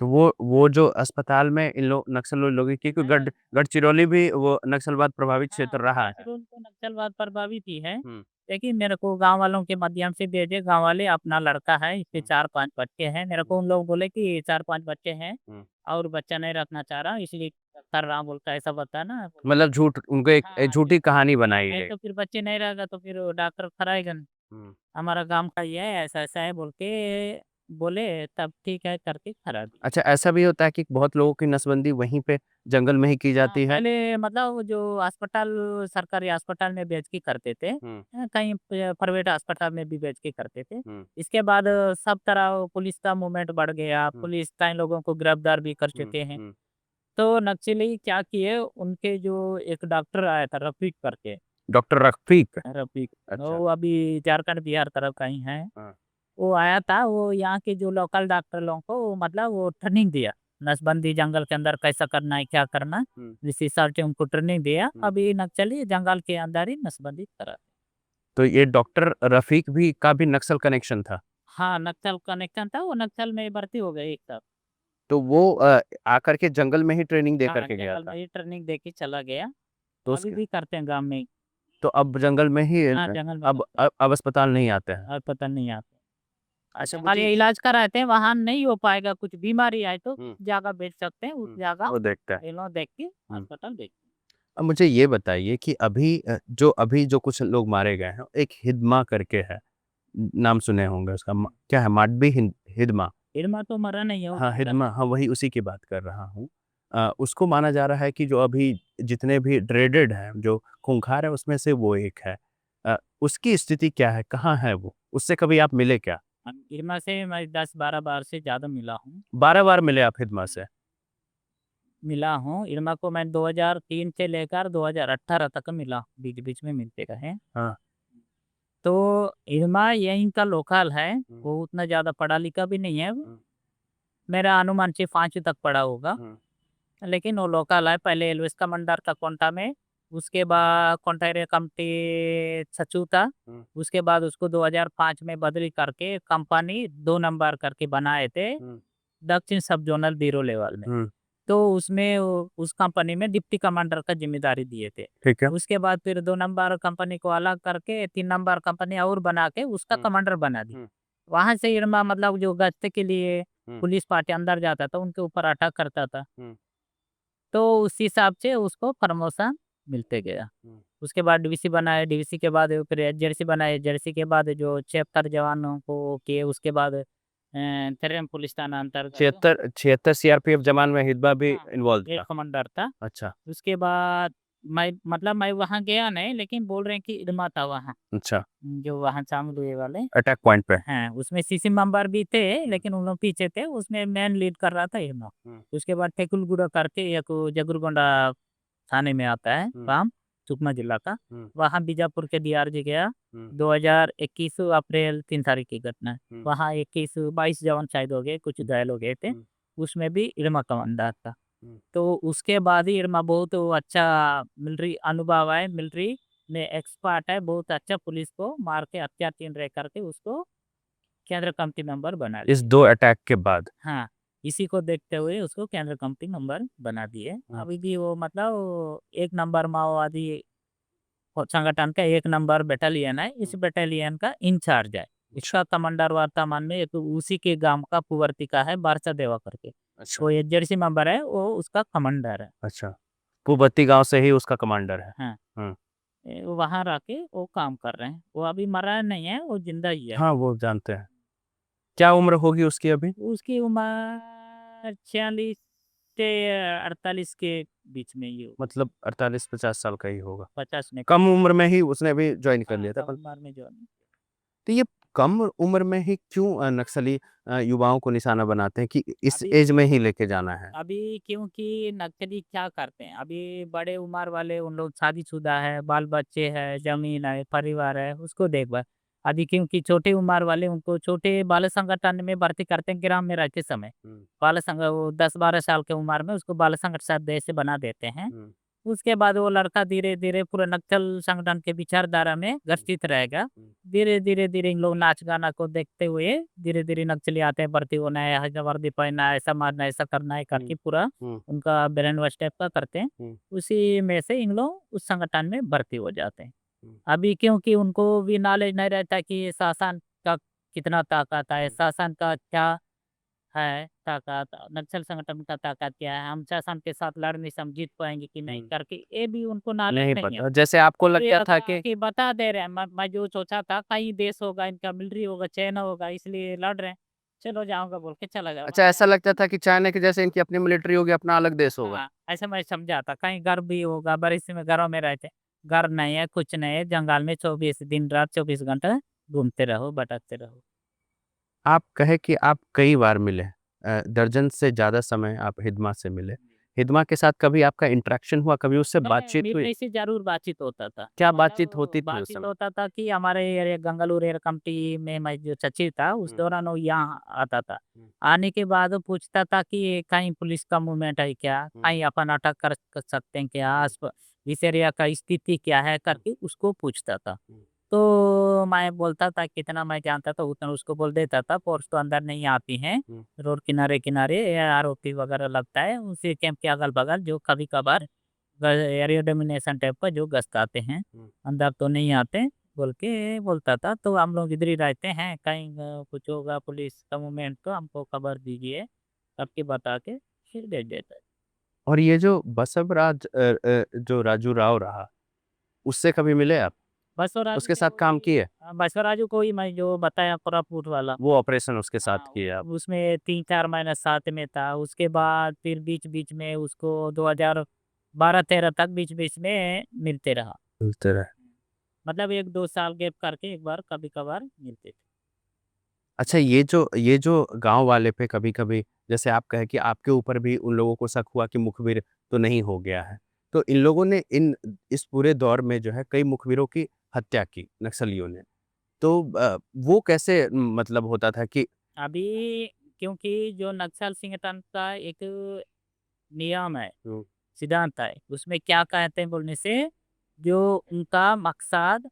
तो वो जो अस्पताल में इन नक्सल लोगों की क्योंकि हाँ, गढ़चिरौली भी वो नक्सलवाद प्रभावित क्षेत्र हाँ, रहा है। गढ़चिरौली तो नक्सलवाद प्रभावित ही है। हुँ, लेकिन मेरे को गाँव वालों के माध्यम से भेजे, गाँव वाले अपना लड़का है, इसके हुँ, 4-5 बच्चे हैं। मेरे हुँ, को उन लोग बोले कि 4-5 बच्चे हैं हुँ। और बच्चा नहीं रखना चाह रहा इसलिए कर रहा हूँ बोलता है, ऐसा बताया ना बोले मतलब झूठ उनको एक हाँ, झूठी कहानी बनाई नहीं गई। तो फिर बच्चे नहीं रहेगा तो फिर वो डॉक्टर कराएगा नहीं। हुँ। हमारा गाँव का ये है, ऐसा-ऐसा है बोल के बोले तब ठीक है करके करा दिए। अच्छा ऐसा भी होता है कि बहुत लोगों की नसबंदी वहीं पे जंगल में ही की हाँ, जाती है? पहले मतलब वो जो अस्पताल सरकारी अस्पताल में बेच के करते थे। हुँ, कहीं प्राइवेट अस्पताल में भी बेच के करते थे। हुँ, इसके बाद सब तरह पुलिस का मूवमेंट बढ़ गया, हुँ, पुलिस कई लोगों को गिरफ्तार भी कर हुँ, चुके हैं। हुँ। तो नक्सली क्या किए, उनके जो एक डॉक्टर आया था रफ़ीक करके, डॉक्टर रफ़ीक? रफ़ीक, अच्छा, वो अभी झारखंड, बिहार तरफ का ही है। हाँ। वो आया था, वो यहाँ के जो लोकल डॉक्टर लोगों को मतलब वो ट्रेनिंग दिया। नसबंदी जंगल के अंदर कैसा करना है, क्या करना है, हुँ, जिस हिसाब से उनको ट्रेनिंग दिया। हुँ। अभी नक्सली जंगल के अंदर ही नसबंदी करा। तो ये डॉक्टर रफ़ीक भी का भी नक्सल कनेक्शन था? हाँ, नक्सल कनेक्शन था, वो नक्सल में भर्ती हो गए एक साथ। तो वो आकर के जंगल में ही ट्रेनिंग दे कर हाँ, के गया जंगल था? में ही ट्रेनिंग दे के चला गया। तो अभी उसके भी करते हैं गाँव में ही। तो अब जंगल में ही हाँ, जंगल में अब अब अस्पताल नहीं आते हैं। और पता नहीं आता। अच्छा जहाँ ये मुझे इलाज कराते हैं वहाँ नहीं हो पाएगा, कुछ बीमारी आए तो हुँ, जगह बेच सकते हैं, उस जगह वो देखते हैं। ये लोग देख के हुँ। अस्पताल बेच। अब मुझे ये बताइए कि अभी जो कुछ लोग मारे गए हैं, एक हिडमा करके है, नाम सुने होंगे उसका क्या है माडबी हिडमा। इरमा तो मरा नहीं है, वो हाँ, जिंदा हिडमा, हाँ, वही उसी की बात कर रहा हूँ। उसको माना जा रहा है कि जो अभी जितने भी ड्रेडेड हैं, जो खूंखार है उसमें से वो एक है। उसकी स्थिति क्या है? कहाँ है वो? उससे कभी आप मिले क्या? है। इरमा से मैं 10-12 बार से ज़्यादा मिला हूँ। 12 बार मिले आप हिडमा से? मिला हूँ, इरमा को मैं 2003 से लेकर 2018 तक मिला, बीच-बीच में मिलते रहे। हाँ। तो इरमा यहीं का लोकल है, हुँ, वो उतना ज़्यादा पढ़ा-लिखा भी नहीं है। हुँ, मेरा अनुमान से 5वीं तक पढ़ा होगा। हुँ, लेकिन वो लोकल है, पहले एलविस कमांडर था कोंटा में, उसके बाद कोंटा एरिया कमिटी सचिव था, हुँ, उसके बाद उसको 2005 में बदली करके कंपनी 2 नंबर करके बनाए थे, हुँ, दक्षिण सब जोनल ब्यूरो लेवल में। हुँ, तो उसमें उस कंपनी में डिप्टी कमांडर का ज़िम्मेदारी दिए थे। ठीक है। उसके बाद फिर 2 नंबर कंपनी को अलग करके 3 नंबर कंपनी और बना के उसका हुँ, कमांडर बना दी। हुँ, वहाँ से इरमा मतलब जो गश्त के लिए हुँ, पुलिस पार्टी अंदर जाता था, उनके ऊपर अटैक करता था। हुँ, तो उस हिसाब से उसको प्रमोशन मिलते गया। हुँ। उसके बाद डीवीसी बनाए, डीवीसी के बाद फिर एसजेडसी बनाए, एसजेडसी के बाद जो 76 जवानों को किए, उसके बाद तरेम पुलिस थाना अंतर्गत 76 सीआरपीएफ जवान में हिडमा भी हाँ, इन्वॉल्व एक था। कमांडर था। अच्छा, उसके बाद मैं मतलब मैं वहाँ गया नहीं, लेकिन बोल रहे हैं कि इरमा था वहाँ, अच्छा, जो वहाँ शामिल हुए वाले। अटैक पॉइंट पे। हाँ, उसमें सीसी मेंबर भी थे, हुँ, लेकिन उन लोग पीछे थे, उसमें मेन लीड कर रहा था इरमा। हुँ, उसके बाद टेकुलगुड़ा करके एक जगुरगोंडा थाने में आता है हुँ, काम, सुकमा जिला का। हुँ, वहाँ बीजापुर के डीआरजी गया, हुँ, 2021 अप्रैल 3 तारीख की घटना है। हुँ, वहाँ 22 जवान शहीद हो गए, कुछ हुँ, घायल हो गए थे। हुँ, उसमें भी इरमा कमांडर था। हुँ। तो उसके बाद ही इरमा बहुत अच्छा मिलिट्री अनुभव है, मिलिट्री में एक्सपर्ट है, बहुत अच्छा पुलिस को मार के हत्या 3 रह करके उसको केंद्र कमिटी मेंबर बना इस दिए। 2 अटैक के बाद। हाँ, इसी को देखते हुए उसको केंद्र कमिटी मेंबर बना दिए। हुँ, अभी भी वो मतलब 1 नंबर माओवादी संगठन का 1 नंबर बटालियन है, इस हुँ, बटालियन का इंचार्ज है। अच्छा, इसका कमांडर वर्तमान में एक उसी के गाँव का पुवर्ती का है, बारसा देवा करके। अच्छा, वो एसजेडसी मेंबर है, वो उसका कमांडर है। अच्छा। पूबत्ती गाँव से ही उसका कमांडर है। हाँ, हुँ। वहाँ रह के वो काम कर रहे हैं। वो अभी मरा नहीं है, वो ज़िंदा ही है। हाँ, वो जानते हैं। क्या उम्र होगी उसकी अभी? उसकी उम्र 46 से 48 के बीच में ही होगी, मतलब 48-50 साल का ही होगा। 50 नहीं कम। कम उम्र में ही उसने भी जॉइन कर हाँ, लिया था कम पर उम्र में जो तो ये कम उम्र में ही क्यों नक्सली युवाओं को निशाना बनाते हैं कि इस अभी एज में ही लेके जाना है? अभी क्योंकि नक्सली क्या करते हैं, अभी बड़े उम्र वाले उन लोग शादीशुदा है, बाल-बच्चे हैं, ज़मीन है, परिवार है, उसको देखभाल। अभी क्योंकि छोटे उम्र वाले उनको छोटे बाल संगठन में भर्ती करते हैं ग्राम में रहते समय। हुँ, बाल संग वो 10-12 साल की उम्र में उसको बाल संगठन सदस्य बना देते हैं। हुँ, उसके बाद वो लड़का धीरे-धीरे पूरे नक्सल संगठन के विचारधारा में हुँ, ग्रसित रहेगा। हुँ, धीरे-धीरे इन लोग नाच-गाना को देखते हुए धीरे-धीरे नक्सली आते हैं, भर्ती होना है, हज वर्दी पहनना है, ऐसा मारना है, ऐसा करना है हुँ, करके पूरा हुँ, उनका ब्रेन वॉश टाइप का करते हैं। हुँ, उसी में से इन लोग उस संगठन में भर्ती हो जाते हैं। हुँ, अभी क्योंकि उनको भी नॉलेज नहीं रहता कि शासन का कितना ताकत है, हुँ, शासन का क्या है ताकत, नक्सल संगठन का ताकत क्या है, हम शासन के साथ लड़ने से हम जीत पाएँगे कि नहीं हुँ। करके ये भी उनको नॉलेज नहीं नहीं है। पता। जैसे आपको तो ये लगता था ऐसा कि कि बता दे रहे हैं, मैं जो सोचा था कहीं देश होगा, इनका मिलिट्री होगा, चाइना होगा इसलिए लड़ रहे हैं। चलो जाऊँगा बोल के चला गया। अच्छा ऐसा लगता था कि चाइना के जैसे इनकी अपनी मिलिट्री होगी, अपना अलग देश होगा। हाँ, ऐसा मैं समझा था, कहीं घर भी होगा, बरिस में घरों में रहते। घर नहीं है, कुछ नहीं है, जंगल में 24 दिन-रात 24 घंटा घूमते रहो, भटकते रहो। आप कहे कि आप कई बार मिले, दर्जन से ज़्यादा समय आप हिदमा से मिले। हिदमा के साथ कभी आपका इंटरेक्शन हुआ, कभी उससे मैं बातचीत हुई? मिलने से ज़रूर बातचीत होता था। क्या बातचीत मतलब होती थी उस बातचीत समय? होता था कि हमारे एरिया गंगालूर एरिया कमिटी में मैं जो सचिव था, उस हुँ, दौरान वो यहाँ आता था। हुँ, आने के बाद वो पूछता था कि कहीं पुलिस का मूवमेंट है क्या? हुँ, कहीं अपन अटक कर सकते हैं क्या? हुँ, इस एरिया का स्थिति क्या है? हुँ, करके उसको पूछता था। हुँ, तो मैं बोलता था कितना मैं जानता था उतना उसको बोल देता था, फ़ोर्स तो अंदर नहीं आती हैं। हुँ, रोड किनारे-किनारे या आरओपी वगैरह लगता है, उसी कैंप के अगल-बगल जो कभी-कभार एरिया डोमिनेशन टाइप का जो गश्त आते हैं, अंदर तो नहीं आते बोल के बोलता था। तो हम लोग इधर ही रहते हैं, कहीं कुछ होगा पुलिस का मूवमेंट तो हमको खबर दीजिए, सबके बता के फिर भेज देता है। और ये जो बसवराज जो राजू राव रहा, उससे कभी मिले आप? बसवराजू उसके से साथ काम वही किए? बसवराजू को ही मैं जो बताया कोरापुट वाला, वो ऑपरेशन उसके साथ हाँ, किए आप? उसमें 3-4 महीने साथ में था। उसके बाद फिर बीच-बीच में उसको 2012-13 तक बीच-बीच में मिलते रहा। मिलते रहे। मतलब 1-2 साल गैप करके एक बार कभी-कभार मिलते थे। अच्छा, ये जो गाँव वाले पे कभी-कभी, जैसे आप कहे कि आपके ऊपर भी उन लोगों को शक हुआ कि मुखबिर तो नहीं हो गया है। तो इन लोगों ने इस पूरे दौर में जो है कई मुखबिरों की हत्या की नक्सलियों ने। तो वो कैसे मतलब होता था कि अभी क्योंकि जो नक्सल संगठन का एक नियम है, हुँ, सिद्धांत है, उसमें क्या कहते हैं बोलने से, जो उनका मकसद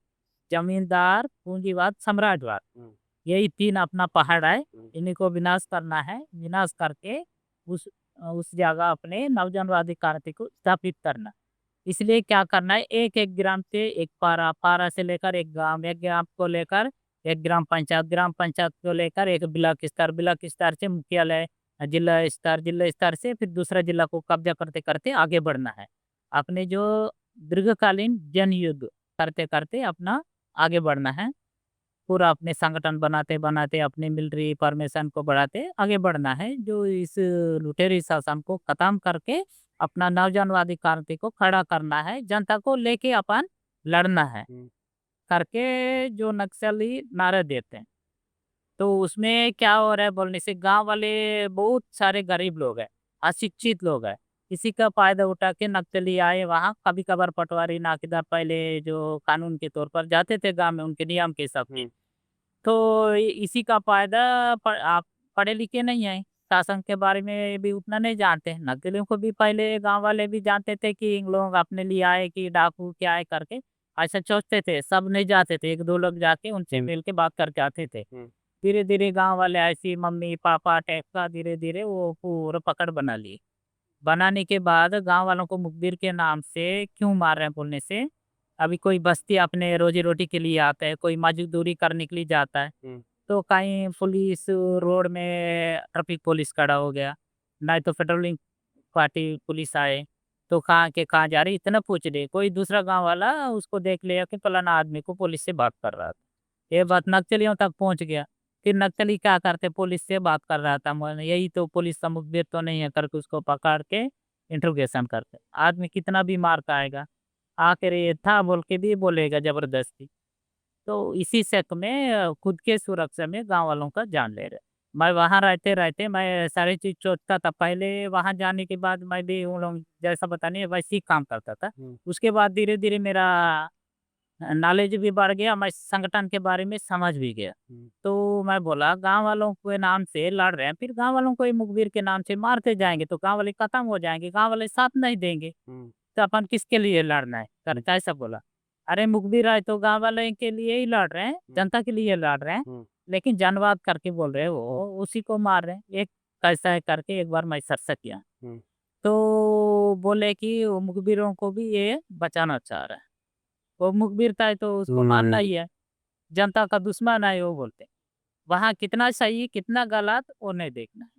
जमींदार, पूंजीवाद, साम्राज्यवाद, हुँ, यही 3 अपना पहाड़ है, हुँ, इन्हीं को विनाश करना है। विनाश करके उस उस जगह अपने नवजनवादी क्रांति को स्थापित करना। इसलिए क्या करना है, एक-एक ग्राम से एक पारा, पारा से लेकर एक ग्राम को लेकर एक ग्राम पंचायत को लेकर एक ब्लॉक स्तर से मुख्यालय, जिला स्तर से फिर दूसरा जिला को कब्जा करते-करते आगे बढ़ना है। अपने जो दीर्घकालीन जनयुद्ध करते-करते अपना आगे बढ़ना है। पूरा अपने संगठन बनाते-बनाते अपनी मिलिट्री फॉर्मेशन को बढ़ाते आगे बढ़ना है। जो इस लुटेरी शासन को खत्म करके अपना नवजनवादी क्रांति को खड़ा करना है। जनता को लेके अपन लड़ना है, हुँ, करके जो नक्सली नारे देते हैं। तो उसमें क्या हो रहा है बोलने से, गाँव वाले बहुत सारे गरीब लोग हैं, अशिक्षित लोग हैं। इसी का फ़ायदा उठा के नक्सली आए वहाँ, कभी-कभार पटवारी, नाकेदार पहले जो कानून के तौर पर जाते थे गाँव में उनके नियम के हिसाब से। हुँ, तो इसी का फ़ायदा आप पढ़े-लिखे नहीं हैं, शासन के बारे में भी उतना नहीं जानते हैं। नक्सलियों को भी पहले गाँव वाले भी जानते थे कि इन लोग अपने लिए आए कि डाकू क्या है करके, ऐसा सोचते थे। सब नहीं जाते थे, 1-2 लोग जाके उनसे हुँ, मिल के बात करके आते थे। हुँ, धीरे-धीरे गाँव वाले ऐसी मम्मी-पापा टाइप का धीरे-धीरे वो पूरा पकड़ बना लिए। बनाने के बाद गाँव वालों को मुखबिर के नाम से क्यों मार रहे हैं बोलने से, अभी कोई बस्ती अपने रोज़ी-रोटी के लिए आता है, कोई मज़दूरी करने के लिए जाता है। हुँ, तो कहीं पुलिस रोड में ट्रैफिक पुलिस खड़ा हो गया, नहीं तो पेट्रोलिंग पार्टी पुलिस आए, तो कहाँ के कहाँ जा रहे इतना पूछ लिए। कोई दूसरा गाँव वाला उसको देख लिया कि फलाना आदमी को पुलिस से बात कर रहा था। ये बात नक्सलियों तक पहुँच गया। फिर नक्सली क्या करते, पुलिस से बात कर रहा था, मैंने यही तो पुलिस का मुखबिर तो नहीं है करके उसको पकड़ के इंट्रोगेशन करते। आदमी कितना भी मार खाएगा, आखिर ये था बोल के भी बोलेगा ज़बरदस्ती। तो इसी शक में खुद के सुरक्षा में गाँव वालों का जान ले रहे। मैं वहाँ रहते-रहते मैं सारी चीज़ सोचता था। पहले वहाँ जाने के बाद मैं भी उन लोग जैसा बताने वैसे ही काम करता था। हुँ, उसके बाद धीरे-धीरे मेरा नॉलेज भी बढ़ गया, मैं संगठन के बारे में समझ भी गया। हुँ, तो मैं बोला गाँव वालों के नाम से लड़ रहे हैं, फिर गाँव वालों को ही मुखबिर के नाम से मारते जाएँगे तो गाँव वाले खत्म हो जाएँगे, गाँव वाले साथ नहीं देंगे। हुँ, तो अपन किसके लिए लड़ना है? हुँ, करके ऐसा बोला। अरे मुखबिर आए तो गाँव वाले के लिए ही लड़ रहे हैं, हुँ, जनता के लिए लड़ रहे हैं, हुँ, लेकिन जनवाद करके बोल रहे हैं वो, उसी को मार रहे हैं। एक कैसा है करके एक बार मैं सर्च किया। हुँ, तो बोले कि वो मुखबिरों को भी ये बचाना चाह रहा है। वो मुखबिर था तो उसको मारना हुँ। ही है, जनता का दुश्मन है वो बोलते हैं। वहाँ कितना सही, कितना गलत वो नहीं देखना है।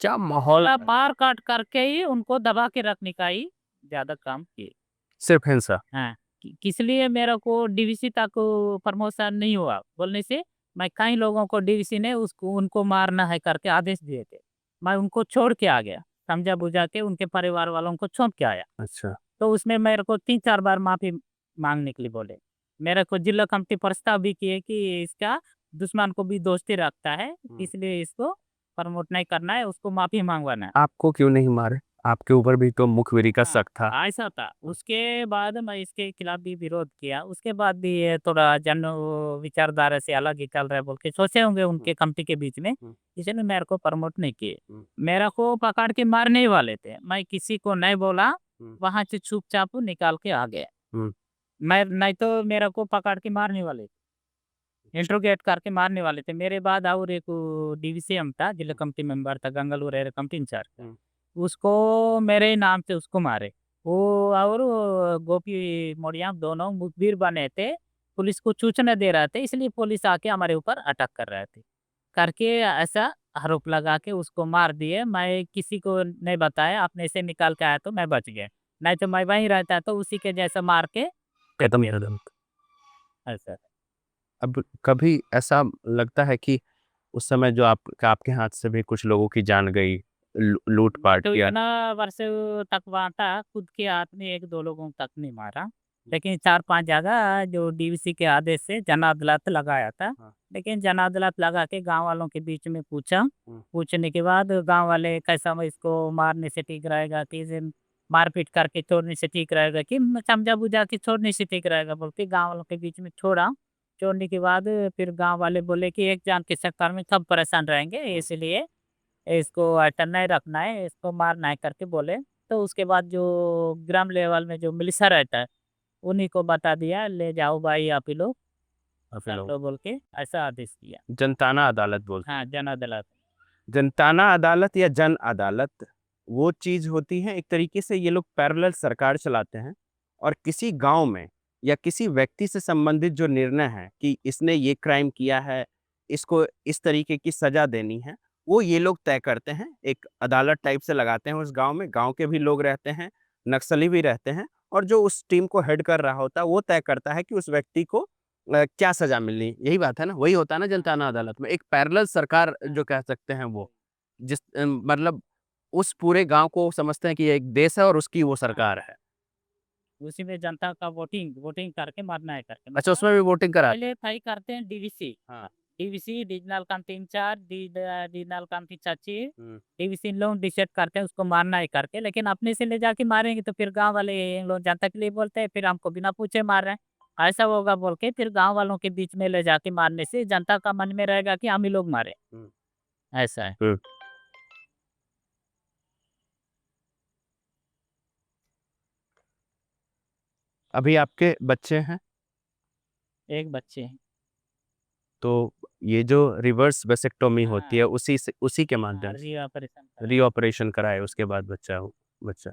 क्या माहौल अब मार-काट करके ही उनको दबा के रखने का ही ज़्यादा काम किए। सिर्फ़ हिंसा। हाँ, कि किस लिए मेरे को डीवीसी तक प्रमोशन नहीं हुआ बोलने से, मैं कई लोगों को डीवीसी ने उसको उनको मारना है करके आदेश दिए थे। मैं उनको छोड़ के आ गया, समझा-बुझा के उनके परिवार वालों को छोड़ के आया। अच्छा। तो उसमें मेरे को 3-4 बार माफ़ी माँगने के लिए बोले। मेरे को जिला कमिटी प्रस्ताव भी किए कि इसका दुश्मन को भी दोस्ती रखता है, हुँ। इसलिए इसको प्रमोट नहीं करना है, उसको माफ़ी माँगवाना है। आपको क्यों नहीं मारे? आपके ऊपर भी तो मुखबिरी का हाँ, शक था। ऐसा था। उसके बाद मैं इसके खिलाफ भी विरोध किया। उसके बाद भी ये थोड़ा विचारधारा से अलग ही चल रहा है बोल के सोचे होंगे हुँ, उनके कमिटी के बीच में, हुँ, इसलिए मेरे को प्रमोट नहीं किए। हुँ, मेरे को पकड़ के मारने ही वाले थे। मैं किसी को नहीं बोला, हुँ, वहाँ से चुपचाप निकाल के आ गया। हुँ, मैं नहीं तो मेरे को पकड़ के मारने वाले थे, इंट्रोगेट करके मारने वाले थे। मेरे बाद और एक डीवीसीएम था, जिला हुँ, कमिटी मेंबर था, गंगालूर एरिया कमिटी इंचार्ज था। हुँ, उसको मेरे ही नाम से उसको मारे। वो और वो गोपी मोड़ियाम दोनों मुखबिर बने थे। पुलिस को सूचना दे रहे थे, इसलिए पुलिस आके हमारे ऊपर अटैक कर रहे थे। करके ऐसा आरोप लगा के उसको मार दिए। मैं किसी को नहीं बताया, अपने से निकाल के आया तो मैं बच गया। नहीं तो मैं वहीं रहता तो उसी के जैसा मार के खत्म कर देता। ऐसा। अब कभी ऐसा लगता है कि उस समय जो आपके हाथ से भी कुछ लोगों की जान गई, मैं लूट-पाट तो किया? इतना वर्ष तक वहाँ था, खुद के हाथ में 1-2 लोगों तक नहीं मारा। लेकिन 4-5 जगह जो डीवीसी के आदेश से जन अदालत लगाया था। हाँ। लेकिन जन अदालत लगा के गाँव वालों के बीच में पूछा। हुँ। पूछने के बाद गाँव वाले कैसा मैं इसको मारने से ठीक रहेगा कि मारपीट करके छोड़ने से ठीक रहेगा कि समझा-बुझा के छोड़ने से ठीक रहेगा बोल के गाँव वालों के बीच में छोड़ा। छोड़ने के बाद फिर गाँव वाले बोले कि एक जान के चक्कर में सब परेशान रहेंगे, इसलिए इसको अटल नहीं रखना है, इसको मारना है करके बोले। तो उसके बाद जो ग्राम लेवल में जो मिलिशिया रहता है, उन्हीं को बता दिया, ले जाओ भाई आप ही लोग काफ़ी कर लोग लो बोल के ऐसा आदेश दिया। जनताना अदालत बोलते हाँ, हैं। जन अदालत। जनताना अदालत या जन अदालत वो चीज़ होती है, एक तरीके से ये लोग पैरेलल सरकार चलाते हैं और किसी गाँव में या किसी व्यक्ति से संबंधित जो निर्णय है कि इसने ये क्राइम किया है, इसको इस तरीके की सज़ा देनी है, वो ये लोग तय करते हैं। एक अदालत टाइप से लगाते हैं उस गाँव में, गाँव के भी लोग रहते हैं, नक्सली भी रहते हैं और जो उस टीम को हेड कर रहा होता है, वो तय करता है कि उस व्यक्ति को क्या सज़ा मिलनी, यही बात है ना? वही होता है ना जनताना अदालत में, एक पैरेलल सरकार जो कह सकते हैं वो। मतलब उस पूरे गाँव को समझते हैं कि ये एक देश है और उसकी वो हाँ, सरकार है। उसी में जनता का वोटिंग वोटिंग करके मारना है करके अच्छा मतलब उसमें भी वोटिंग कराते पहले हैं? तय करते हैं डीवीसी। हाँ। DVC divisional committee incharge, divisional committee सचिव, हुँ। डीवीसी इन लोग डिसाइड करते हैं उसको मारना है करके। लेकिन अपने से ले जाके मारेंगे तो फिर गाँव वाले इन लोग जनता के लिए बोलते हैं, फिर हमको बिना पूछे मार रहे हैं। ऐसा होगा बोल के फिर गाँव वालों के बीच में ले जाके मारने से जनता का मन में रहेगा कि हम ही लोग मारे। हुँ। ऐसा है। हुँ। अभी आपके बच्चे हैं, एक बच्चे हैं। तो ये जो रिवर्स वेसेक्टोमी होती हाँ, है उसी के हाँ, माध्यम से री-ऑपरेशन कराया। री-ऑपरेशन कराए उसके बाद बच्चा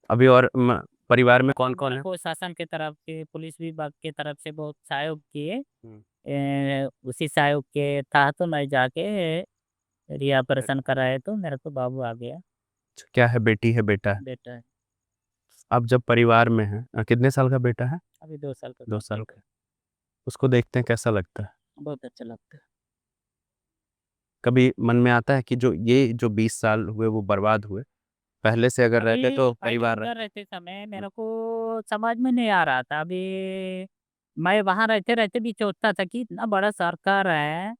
अभी और परिवार में मतलब कौन-कौन मेरे है? को शासन के तरफ से, पुलिस विभाग के तरफ से बहुत सहयोग किए। हुँ। उसी सहयोग के तहत मैं जाके अ, री-ऑपरेशन कराया तो मेरे को बाबू आ गया, क्या है बेटी है, बेटा है? बेटा है। आप जब परिवार में हैं कितने साल का बेटा है? अभी 2 साल का 2 साल कंप्लीट का। है। उसको देखते हैं कैसा लगता है? बहुत अच्छा लगता है। कभी मन में आता है कि ये जो 20 साल हुए वो बर्बाद हुए? पहले से अगर रहते अभी तो पहले परिवार उधर रहता। रहते समय हुँ। मेरे को समझ में नहीं आ रहा था। अभी मैं वहाँ रहते-रहते भी सोचता था कि इतना बड़ा सरकार है,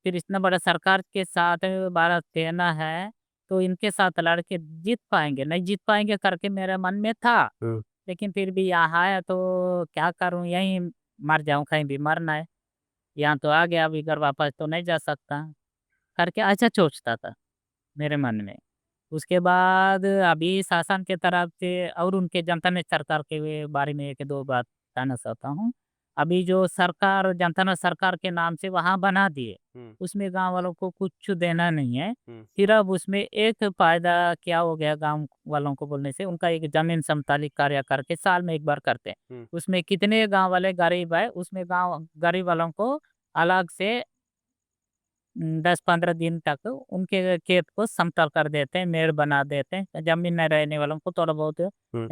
फिर इतना बड़ा सरकार के साथ भारत सेना है, तो इनके साथ लड़ के जीत पाएँगे, नहीं जीत पाएँगे करके मेरे मन में था। हुँ। लेकिन फिर भी यहाँ आया तो क्या करूँ, यहीं मर जाऊँ, कहीं भी मरना है। यहाँ तो आ गया, अभी घर वापस तो नहीं जा सकता, करके ऐसा सोचता था मेरे मन में। उसके बाद अभी शासन के तरफ से और उनके जनता ने सरकार के बारे में 1-2 बात बताना चाहता हूँ। अभी जो सरकार जनता ने सरकार के नाम से वहाँ बना दिए, हुँ। उसमें गाँव वालों को कुछ देना नहीं है। हुँ। सिर्फ उसमें एक फ़ायदा क्या हो गया गाँव वालों को बोलने से, उनका एक ज़मीन समतलीकरण कार्य करके साल में 1 बार करते हैं। हुँ। उसमें कितने गाँव वाले गरीब है, उसमें गाँव गरीब वालों को अलग से 10-15 दिन तक उनके खेत को समतल कर देते हैं, मेड़ बना देते हैं। ज़मीन नहीं रहने वालों को थोड़ा बहुत हुँ।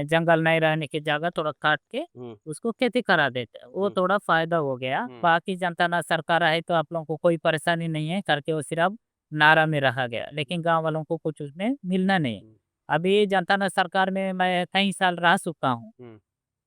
जंगल नहीं रहने की जगह थोड़ा काट के हुँ। उसको खेती करा देते हैं। वो हुँ। थोड़ा फ़ायदा हो गया। हुँ। बाकी जनता ना सरकार आई तो आप लोगों को कोई परेशानी नहीं है करके वो सिर्फ़ नारा में रहा गया। लेकिन गाँव वालों को कुछ उसमें मिलना नहीं है। हुँ। अभी जनता ना सरकार में मैं कई साल रह चुका हूँ। हुँ।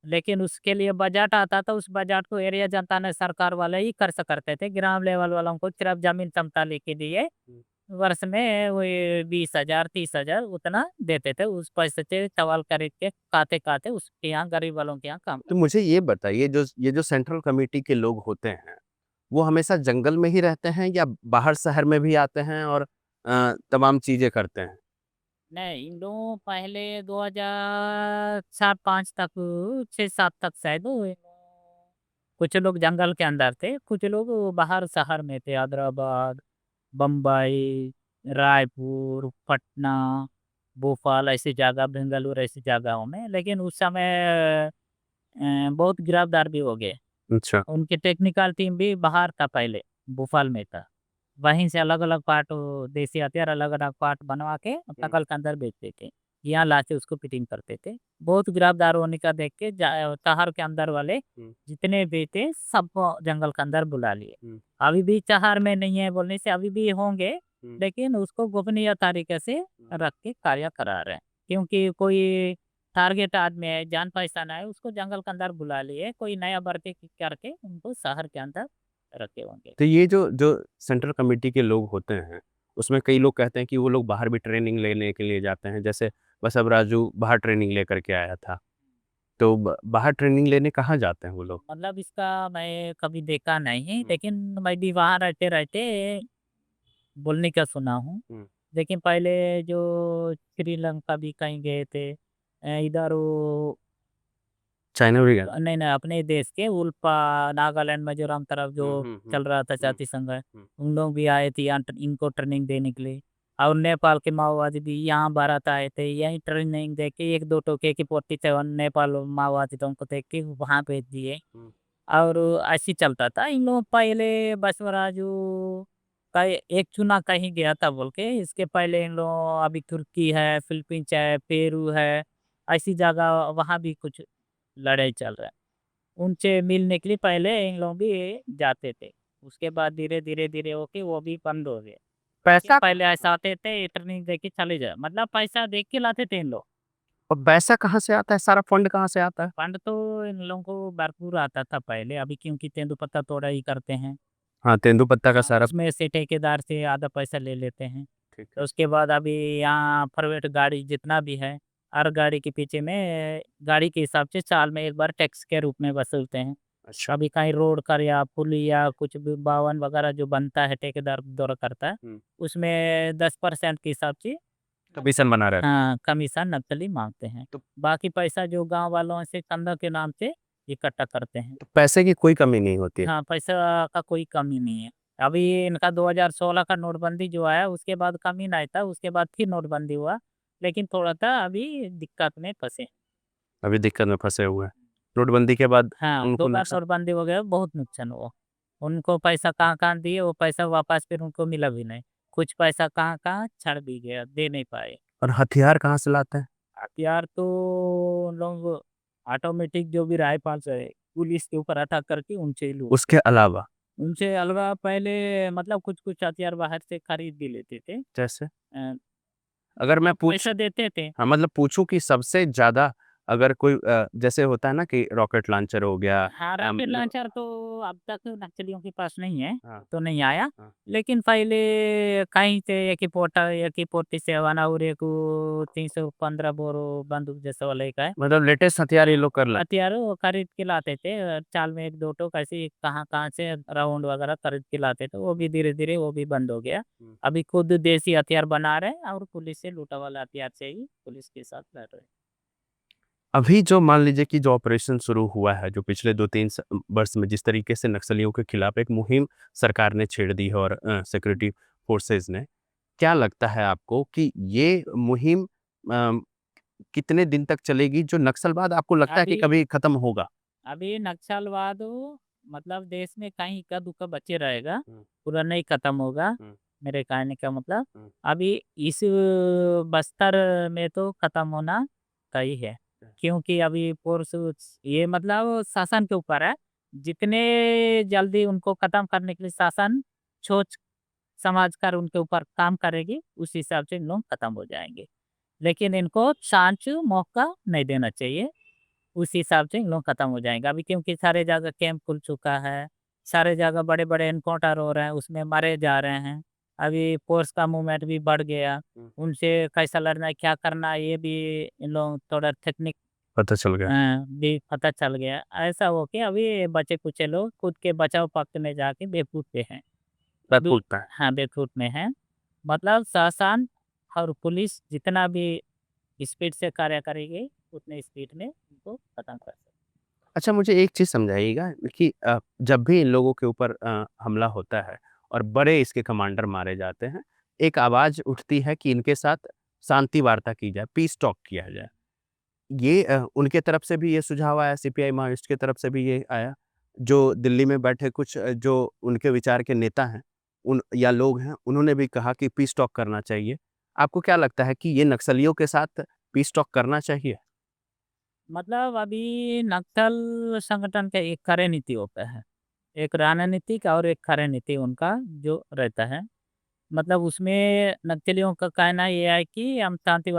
लेकिन उसके लिए बजट आता था, उस बजट को एरिया जनता ने सरकार वाले ही खर्च करते थे। ग्राम लेवल वालों को सिर्फ ज़मीन समतल के लिए हुँ। वर्ष में वही 20,000 30,000 उतना देते थे। उस पैसे से चावल खरीद के खाते-खाते उसके यहाँ गरीब वालों के यहाँ काम तो करते। मुझे ये बताइए ये जो सेंट्रल कमिटी के लोग होते हैं, वो हमेशा जंगल में ही रहते हैं या बाहर शहर में भी आते हैं और तमाम चीज़ें करते हैं? नहीं, इन लोगों पहले 2004-5 तक 6-7 तक शायद कुछ लोग जंगल के अंदर थे, कुछ लोग बाहर शहर में थे, हैदराबाद, बम्बई, रायपुर, पटना, भोपाल ऐसी जगह, बेंगलुरु ऐसी जगहों में। लेकिन उस समय बहुत गिरफ्तार भी हो गए। अच्छा। उनकी टेक्निकल टीम भी बाहर था पहले, भोपाल में था। वहीं से अलग-अलग पार्ट देसी हथियार अलग-अलग पार्ट बनवा के नकल के अंदर बेचते थे। यहाँ लाके उसको फिटिंग करते थे। बहुत गिरफ्तार होने का देख के शहर के अंदर वाले हुँ, जितने भी थे सबको जंगल के अंदर बुला लिए। हुँ, अभी भी शहर में नहीं है बोलने से अभी भी होंगे, हुँ, लेकिन उसको गोपनीय तरीके से हुँ। रख के कार्य करा रहे हैं। क्योंकि कोई टारगेट आदमी है, जान पहचान है, उसको जंगल के अंदर बुला लिए, कोई नया भर्ती करके उनको शहर के अंदर रखे होंगे। तो ये जो जो सेंट्रल कमिटी के लोग होते हैं, उसमें कई लोग कहते हैं कि वो लोग बाहर भी ट्रेनिंग लेने के लिए जाते हैं। जैसे बसव राजू बाहर ट्रेनिंग लेकर के आया था। तो ब बाहर ट्रेनिंग लेने कहाँ जाते हैं वो लोग? मतलब इसका मैं कभी देखा नहीं, हुँ, लेकिन मैं भी वहाँ रहते-रहते बोलने का सुना हूँ। हुँ। लेकिन पहले जो श्रीलंका भी कहीं गए थे, इधर वो चाइना भी गए? नहीं, नहीं अपने देश के उल्पा नागालैंड, मिज़ोरम तरफ जो हुँ, हुँ, हुँ, चल रहा था हुँ, जाति संघर्ष, हुँ। उन लोग भी आए थे यहाँ इनको ट्रेनिंग देने के लिए। और नेपाल के माओवादी भी यहाँ भारत आए थे, यहीं ट्रेनिंग दे के 1-2 ठो AK-47 नेपाल माओवादी तो उनको देख के वहाँ भेज दिए। हुँ। और ऐसे ही चलता था। इन लोग पहले बसवराजू का एक चुना कहीं गया था बोल के, इसके पहले इन लोग अभी तुर्की है, फिलीपींस है, पेरू है, ऐसी जगह वहाँ भी कुछ लड़ाई चल रहा है। उनसे मिलने के लिए पहले इन लोग भी जाते थे। उसके बाद धीरे-धीरे होके वो भी बंद हो गए। लेकिन पैसा पहले ऐसा आते थे, ट्रेनिंग दे के चले जाओ, मतलब पैसा दे के लाते थे इन लोग। और पैसा कहाँ से आता है? सारा फंड कहाँ से आता है? फंड तो इन लोगों को भरपूर आता था पहले, अभी क्योंकि तेंदुपत्ता तोड़ाई ही करते हैं। हाँ, तेंदुपत्ता का हाँ, सारा उसमें से ठेकेदार से आधा पैसा ले लेते हैं। ठीक तो है। उसके बाद अभी यहाँ प्राइवेट गाड़ी जितना भी है, हर गाड़ी के पीछे में गाड़ी के हिसाब से साल में एक बार टैक्स के रूप में वसूलते हैं। अच्छा। कभी कहीं रोड कर या पुल या कुछ भी भवन वगैरह जो बनता है ठेकेदार द्वारा करता है, हुँ। उसमें 10% के हिसाब से कमीशन बना रहता है। हाँ, कमीशन नकली माँगते हैं। तो बाकी पैसा जो गाँव वालों से चंदा के नाम से इकट्ठा करते हैं। पैसे की कोई कमी नहीं होती है। हाँ, पैसा का कोई कमी नहीं है। अभी इनका 2016 का नोटबंदी जो आया उसके बाद कमी नहीं था, उसके बाद फिर नोटबंदी हुआ, लेकिन थोड़ा-सा अभी दिक्कत में फँसे हैं। अभी दिक्कत में फँसे हुए हैं। नोटबंदी के बाद हाँ, 2 उनको बार नुकसान नोटबंदी हो गया, बहुत नुकसान हुआ। उनको पैसा कहाँ-कहाँ दिए, वो पैसा वापस फिर उनको मिला भी नहीं। कुछ पैसा कहाँ-कहाँ छड़ भी गया, दे नहीं पाए। और हथियार कहाँ से लाते हैं? हथियार तो लोग ऑटोमेटिक जो भी राइफ़ल्स है, पुलिस के ऊपर अटैक करके उनसे ही लूटते उसके हैं। अलावा उनसे अलावा पहले मतलब कुछ-कुछ हथियार बाहर से खरीद भी लेते थे। जैसे अ, अगर मैं मतलब पूछ पैसा देते थे। हाँ, मतलब पूछूँ कि सबसे ज़्यादा अगर कोई जैसे होता है ना कि रॉकेट लॉन्चर हो गया हाँ, रॉकेट जो लॉन्चर तो अब तक नक्सलियों के पास नहीं है, हाँ, तो नहीं आया। हाँ। लेकिन पहले कहीं से AK-47 और एक वो 315 बोरो बंदूक जैसा वाला एक है। मतलब लेटेस्ट हथियार ये हाँ, लोग कर लाए। हथियार वो खरीद के लाते थे। साल में 1-2 ठो कैसे कहाँ-कहाँ से राउंड वगैरह खरीद के लाते थे, वो भी धीरे-धीरे वो भी बंद हो गया। हुँ। अभी खुद देसी हथियार बना रहे हैं और पुलिस से लूटा वाला हथियार से ही पुलिस के साथ लड़ रहे हैं। अभी जो मान लीजिए कि जो ऑपरेशन शुरू हुआ है, जो पिछले 2-3 वर्ष में जिस तरीके से नक्सलियों के खिलाफ एक मुहिम सरकार ने छेड़ दी है और सिक्योरिटी फोर्सेज़ ने, क्या लगता है आपको कि ये मुहिम कितने दिन तक चलेगी? जो नक्सलवाद आपको लगता है कि अभी कभी खत्म होगा? अभी नक्सलवाद मतलब देश में कहीं इक्का-दुक्का बचे रहेगा, हुँ, पूरा नहीं खत्म होगा, हुँ, मेरे कहने का मतलब। हुँ। अभी इस बस्तर में तो खत्म होना तय है, क्योंकि अभी फोर्स ये मतलब शासन के ऊपर है, जितने जल्दी उनको खत्म करने के लिए शासन सोच समझ कर उनके ऊपर काम करेगी, उस हिसाब से इन लोग खत्म हो जाएँगे। लेकिन इनको चांस मौका नहीं देना चाहिए। उस हिसाब से इन लोग खत्म हो जाएँगे। अभी क्योंकि सारे जगह कैंप खुल चुका है, सारे जगह बड़े-बड़े एनकाउंटर हो रहे हैं, उसमें मारे जा रहे हैं। अभी फ़ोर्स का मूवमेंट भी बढ़ गया, हुँ। उनसे कैसा लड़ना है, क्या करना है, ये भी इन लोग थोड़ा टेक्निक पता चल गया। भी पता चल गया। ऐसा हो के अभी बचे-कुचे लोग खुद के बचाव पक्ष में जाके बेवकूफ़ पे हैं। दू बैतूल पे। हाँ, बेवकूफ़ में हैं। मतलब शासन और पुलिस जितना भी स्पीड से कार्य करेगी, उतने स्पीड में उनको खत्म कर सकते। अच्छा मुझे एक चीज़ समझाइएगा कि जब भी इन लोगों के ऊपर हमला होता है और बड़े इसके कमांडर मारे जाते हैं, एक आवाज़ उठती है कि इनके साथ शांति वार्ता की जाए, पीस टॉक किया जाए। ये उनके तरफ से भी ये सुझाव आया, सीपीआई माओइस्ट की तरफ से भी ये आया। जो दिल्ली में बैठे कुछ जो उनके विचार के नेता हैं, उन या लोग हैं, उन्होंने भी कहा कि पीस टॉक करना चाहिए। आपको क्या लगता है कि ये नक्सलियों के साथ पीस टॉक करना चाहिए? मतलब अभी नक्सल संगठन का एक कार्यनीति होता है। एक रणनीतिक और एक कार्यनीति उनका जो रहता है। मतलब उसमें नक्सलियों का कहना ये है कि हम शांति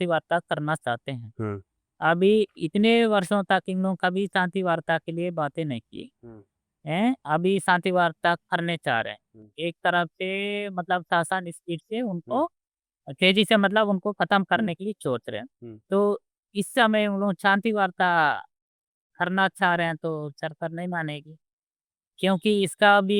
वार्ता करना चाहते हैं। हुँ, अभी इतने वर्षों तक इन लोगों कभी शांति वार्ता के लिए बातें नहीं की हुँ, हैं। अभी शांति वार्ता करने चाह रहे हैं। हुँ, एक तरफ से मतलब शासन स्पीड से हुँ, उनको तेज़ी से मतलब उनको खत्म हुँ, करने के लिए सोच रहे हैं। हुँ, तो इस समय उन लोग शांति वार्ता करना चाह रहे हैं तो सरकार नहीं मानेगी। क्योंकि इसका भी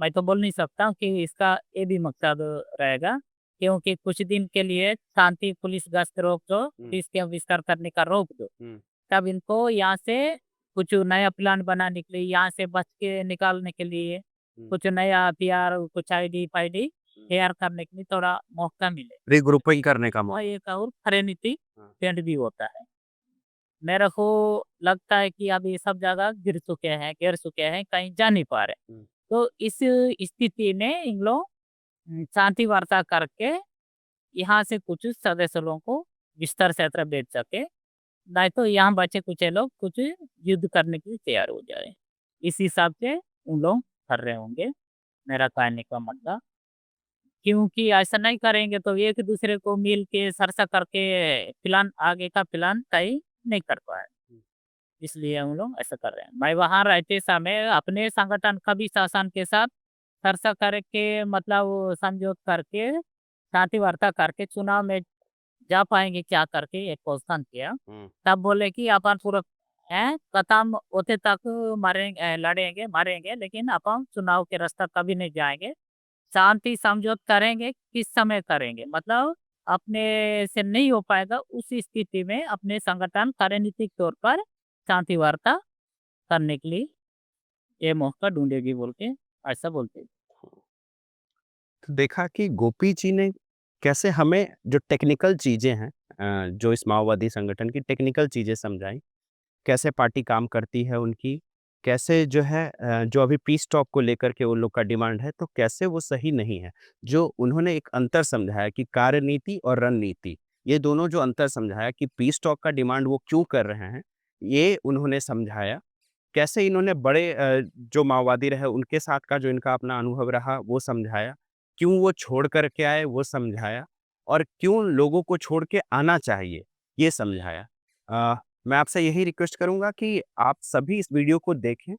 मैं तो बोल नहीं सकता हूँ कि इसका ये भी मकसद रहेगा, क्योंकि कुछ दिन के लिए शांति पुलिस गश्त रोक दो, हुँ, पुलिस के आविष्कार करने का रोक दो। हुँ, तब इनको यहाँ से कुछ नया प्लान बनाने के लिए, यहाँ से बच के निकालने के लिए, हुँ, कुछ नया हथियार, कुछ आईडी-फाईडी हुँ। तैयार करने के लिए थोड़ा मौका मिले। रिग्रुपिंग करने का और मौका। एक और रणनीति हाँ, टेंड भी होता है। मेरे को लगता है कि अभी सब जगह गिर चुके हैं, कहीं जा नहीं पा रहे। हुँ, तो इस स्थिति में इन लोग शांति वार्ता करके यहाँ से कुछ सदस्य लोगों को बिस्तर क्षेत्र भेज सके, नहीं तो यहाँ बचे कुचे लोग कुछ युद्ध करने के लिए तैयार हो जाए। इस हिसाब से उन लोग कर रहे होंगे, मेरा कहने का मतलब। क्योंकि ऐसा नहीं करेंगे तो एक दूसरे को मिल के चर्चा करके प्लान आगे का प्लान तय नहीं कर पाए। हुँ, इसलिए हम लोग ऐसा कर रहे हैं। मैं वहाँ रहते समय अपने संगठन का भी शासन के साथ चर्चा करके मतलब वो समझौत करके, शांति वार्ता करके चुनाव में जा पाएँगे क्या करके एक क्वेश्चन किया। हुँ, तब बोले कि अपन पूरा खत्म होते तक लड़ेंगे, मरेंगे लेकिन अपन चुनाव के रास्ता कभी नहीं जाएँगे। शांति समझौत करेंगे, किस समय करेंगे? मतलब अपने से नहीं हो पाएगा, उस स्थिति में अपने संगठन कार्यनीतिक तौर पर शांति वार्ता करने के लिए ये मौका ढूँढेगी बोल के ऐसा बोलते हैं। तो देखा कि गोपी जी ने कैसे हमें जो टेक्निकल चीज़ें हैं जो इस माओवादी संगठन की टेक्निकल चीज़ें समझाई, कैसे पार्टी काम करती है उनकी, कैसे जो है जो अभी पीस टॉक को लेकर के उन लोग का डिमांड है, तो कैसे वो सही नहीं है। जो उन्होंने एक अंतर समझाया कि कार्यनीति और रणनीति, ये दोनों जो अंतर समझाया कि पीस टॉक का डिमांड वो क्यों कर रहे हैं, ये उन्होंने समझाया। कैसे इन्होंने बड़े जो माओवादी रहे उनके साथ का जो इनका अपना अनुभव रहा वो समझाया, क्यों वो छोड़ कर के आए वो समझाया और क्यों लोगों को छोड़ के आना चाहिए, ये समझाया। मैं आपसे यही रिक्वेस्ट करूँगा कि आप सभी इस वीडियो को देखें,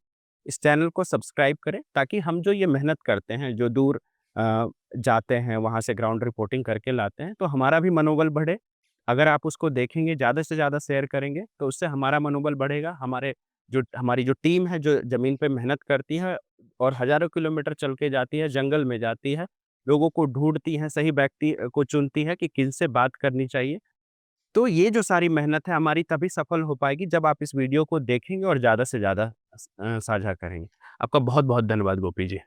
इस चैनल को सब्सक्राइब करें ताकि हम जो ये मेहनत करते हैं, जो दूर जाते हैं, वहाँ से ग्राउंड रिपोर्टिंग करके लाते हैं, तो हमारा भी मनोबल बढ़े। अगर आप उसको देखेंगे, ज़्यादा से ज़्यादा शेयर करेंगे, तो उससे हमारा मनोबल बढ़ेगा, हमारी जो टीम है, जो ज़मीन पे मेहनत करती है और हज़ारों किलोमीटर चल के जाती है, जंगल में जाती है, लोगों को ढूँढती है, सही व्यक्ति को चुनती है कि किनसे बात करनी चाहिए। तो ये जो सारी मेहनत है हमारी तभी सफल हो पाएगी जब आप इस वीडियो को देखेंगे और ज़्यादा से ज़्यादा साझा करेंगे। आपका बहुत-बहुत धन्यवाद गोपी जी।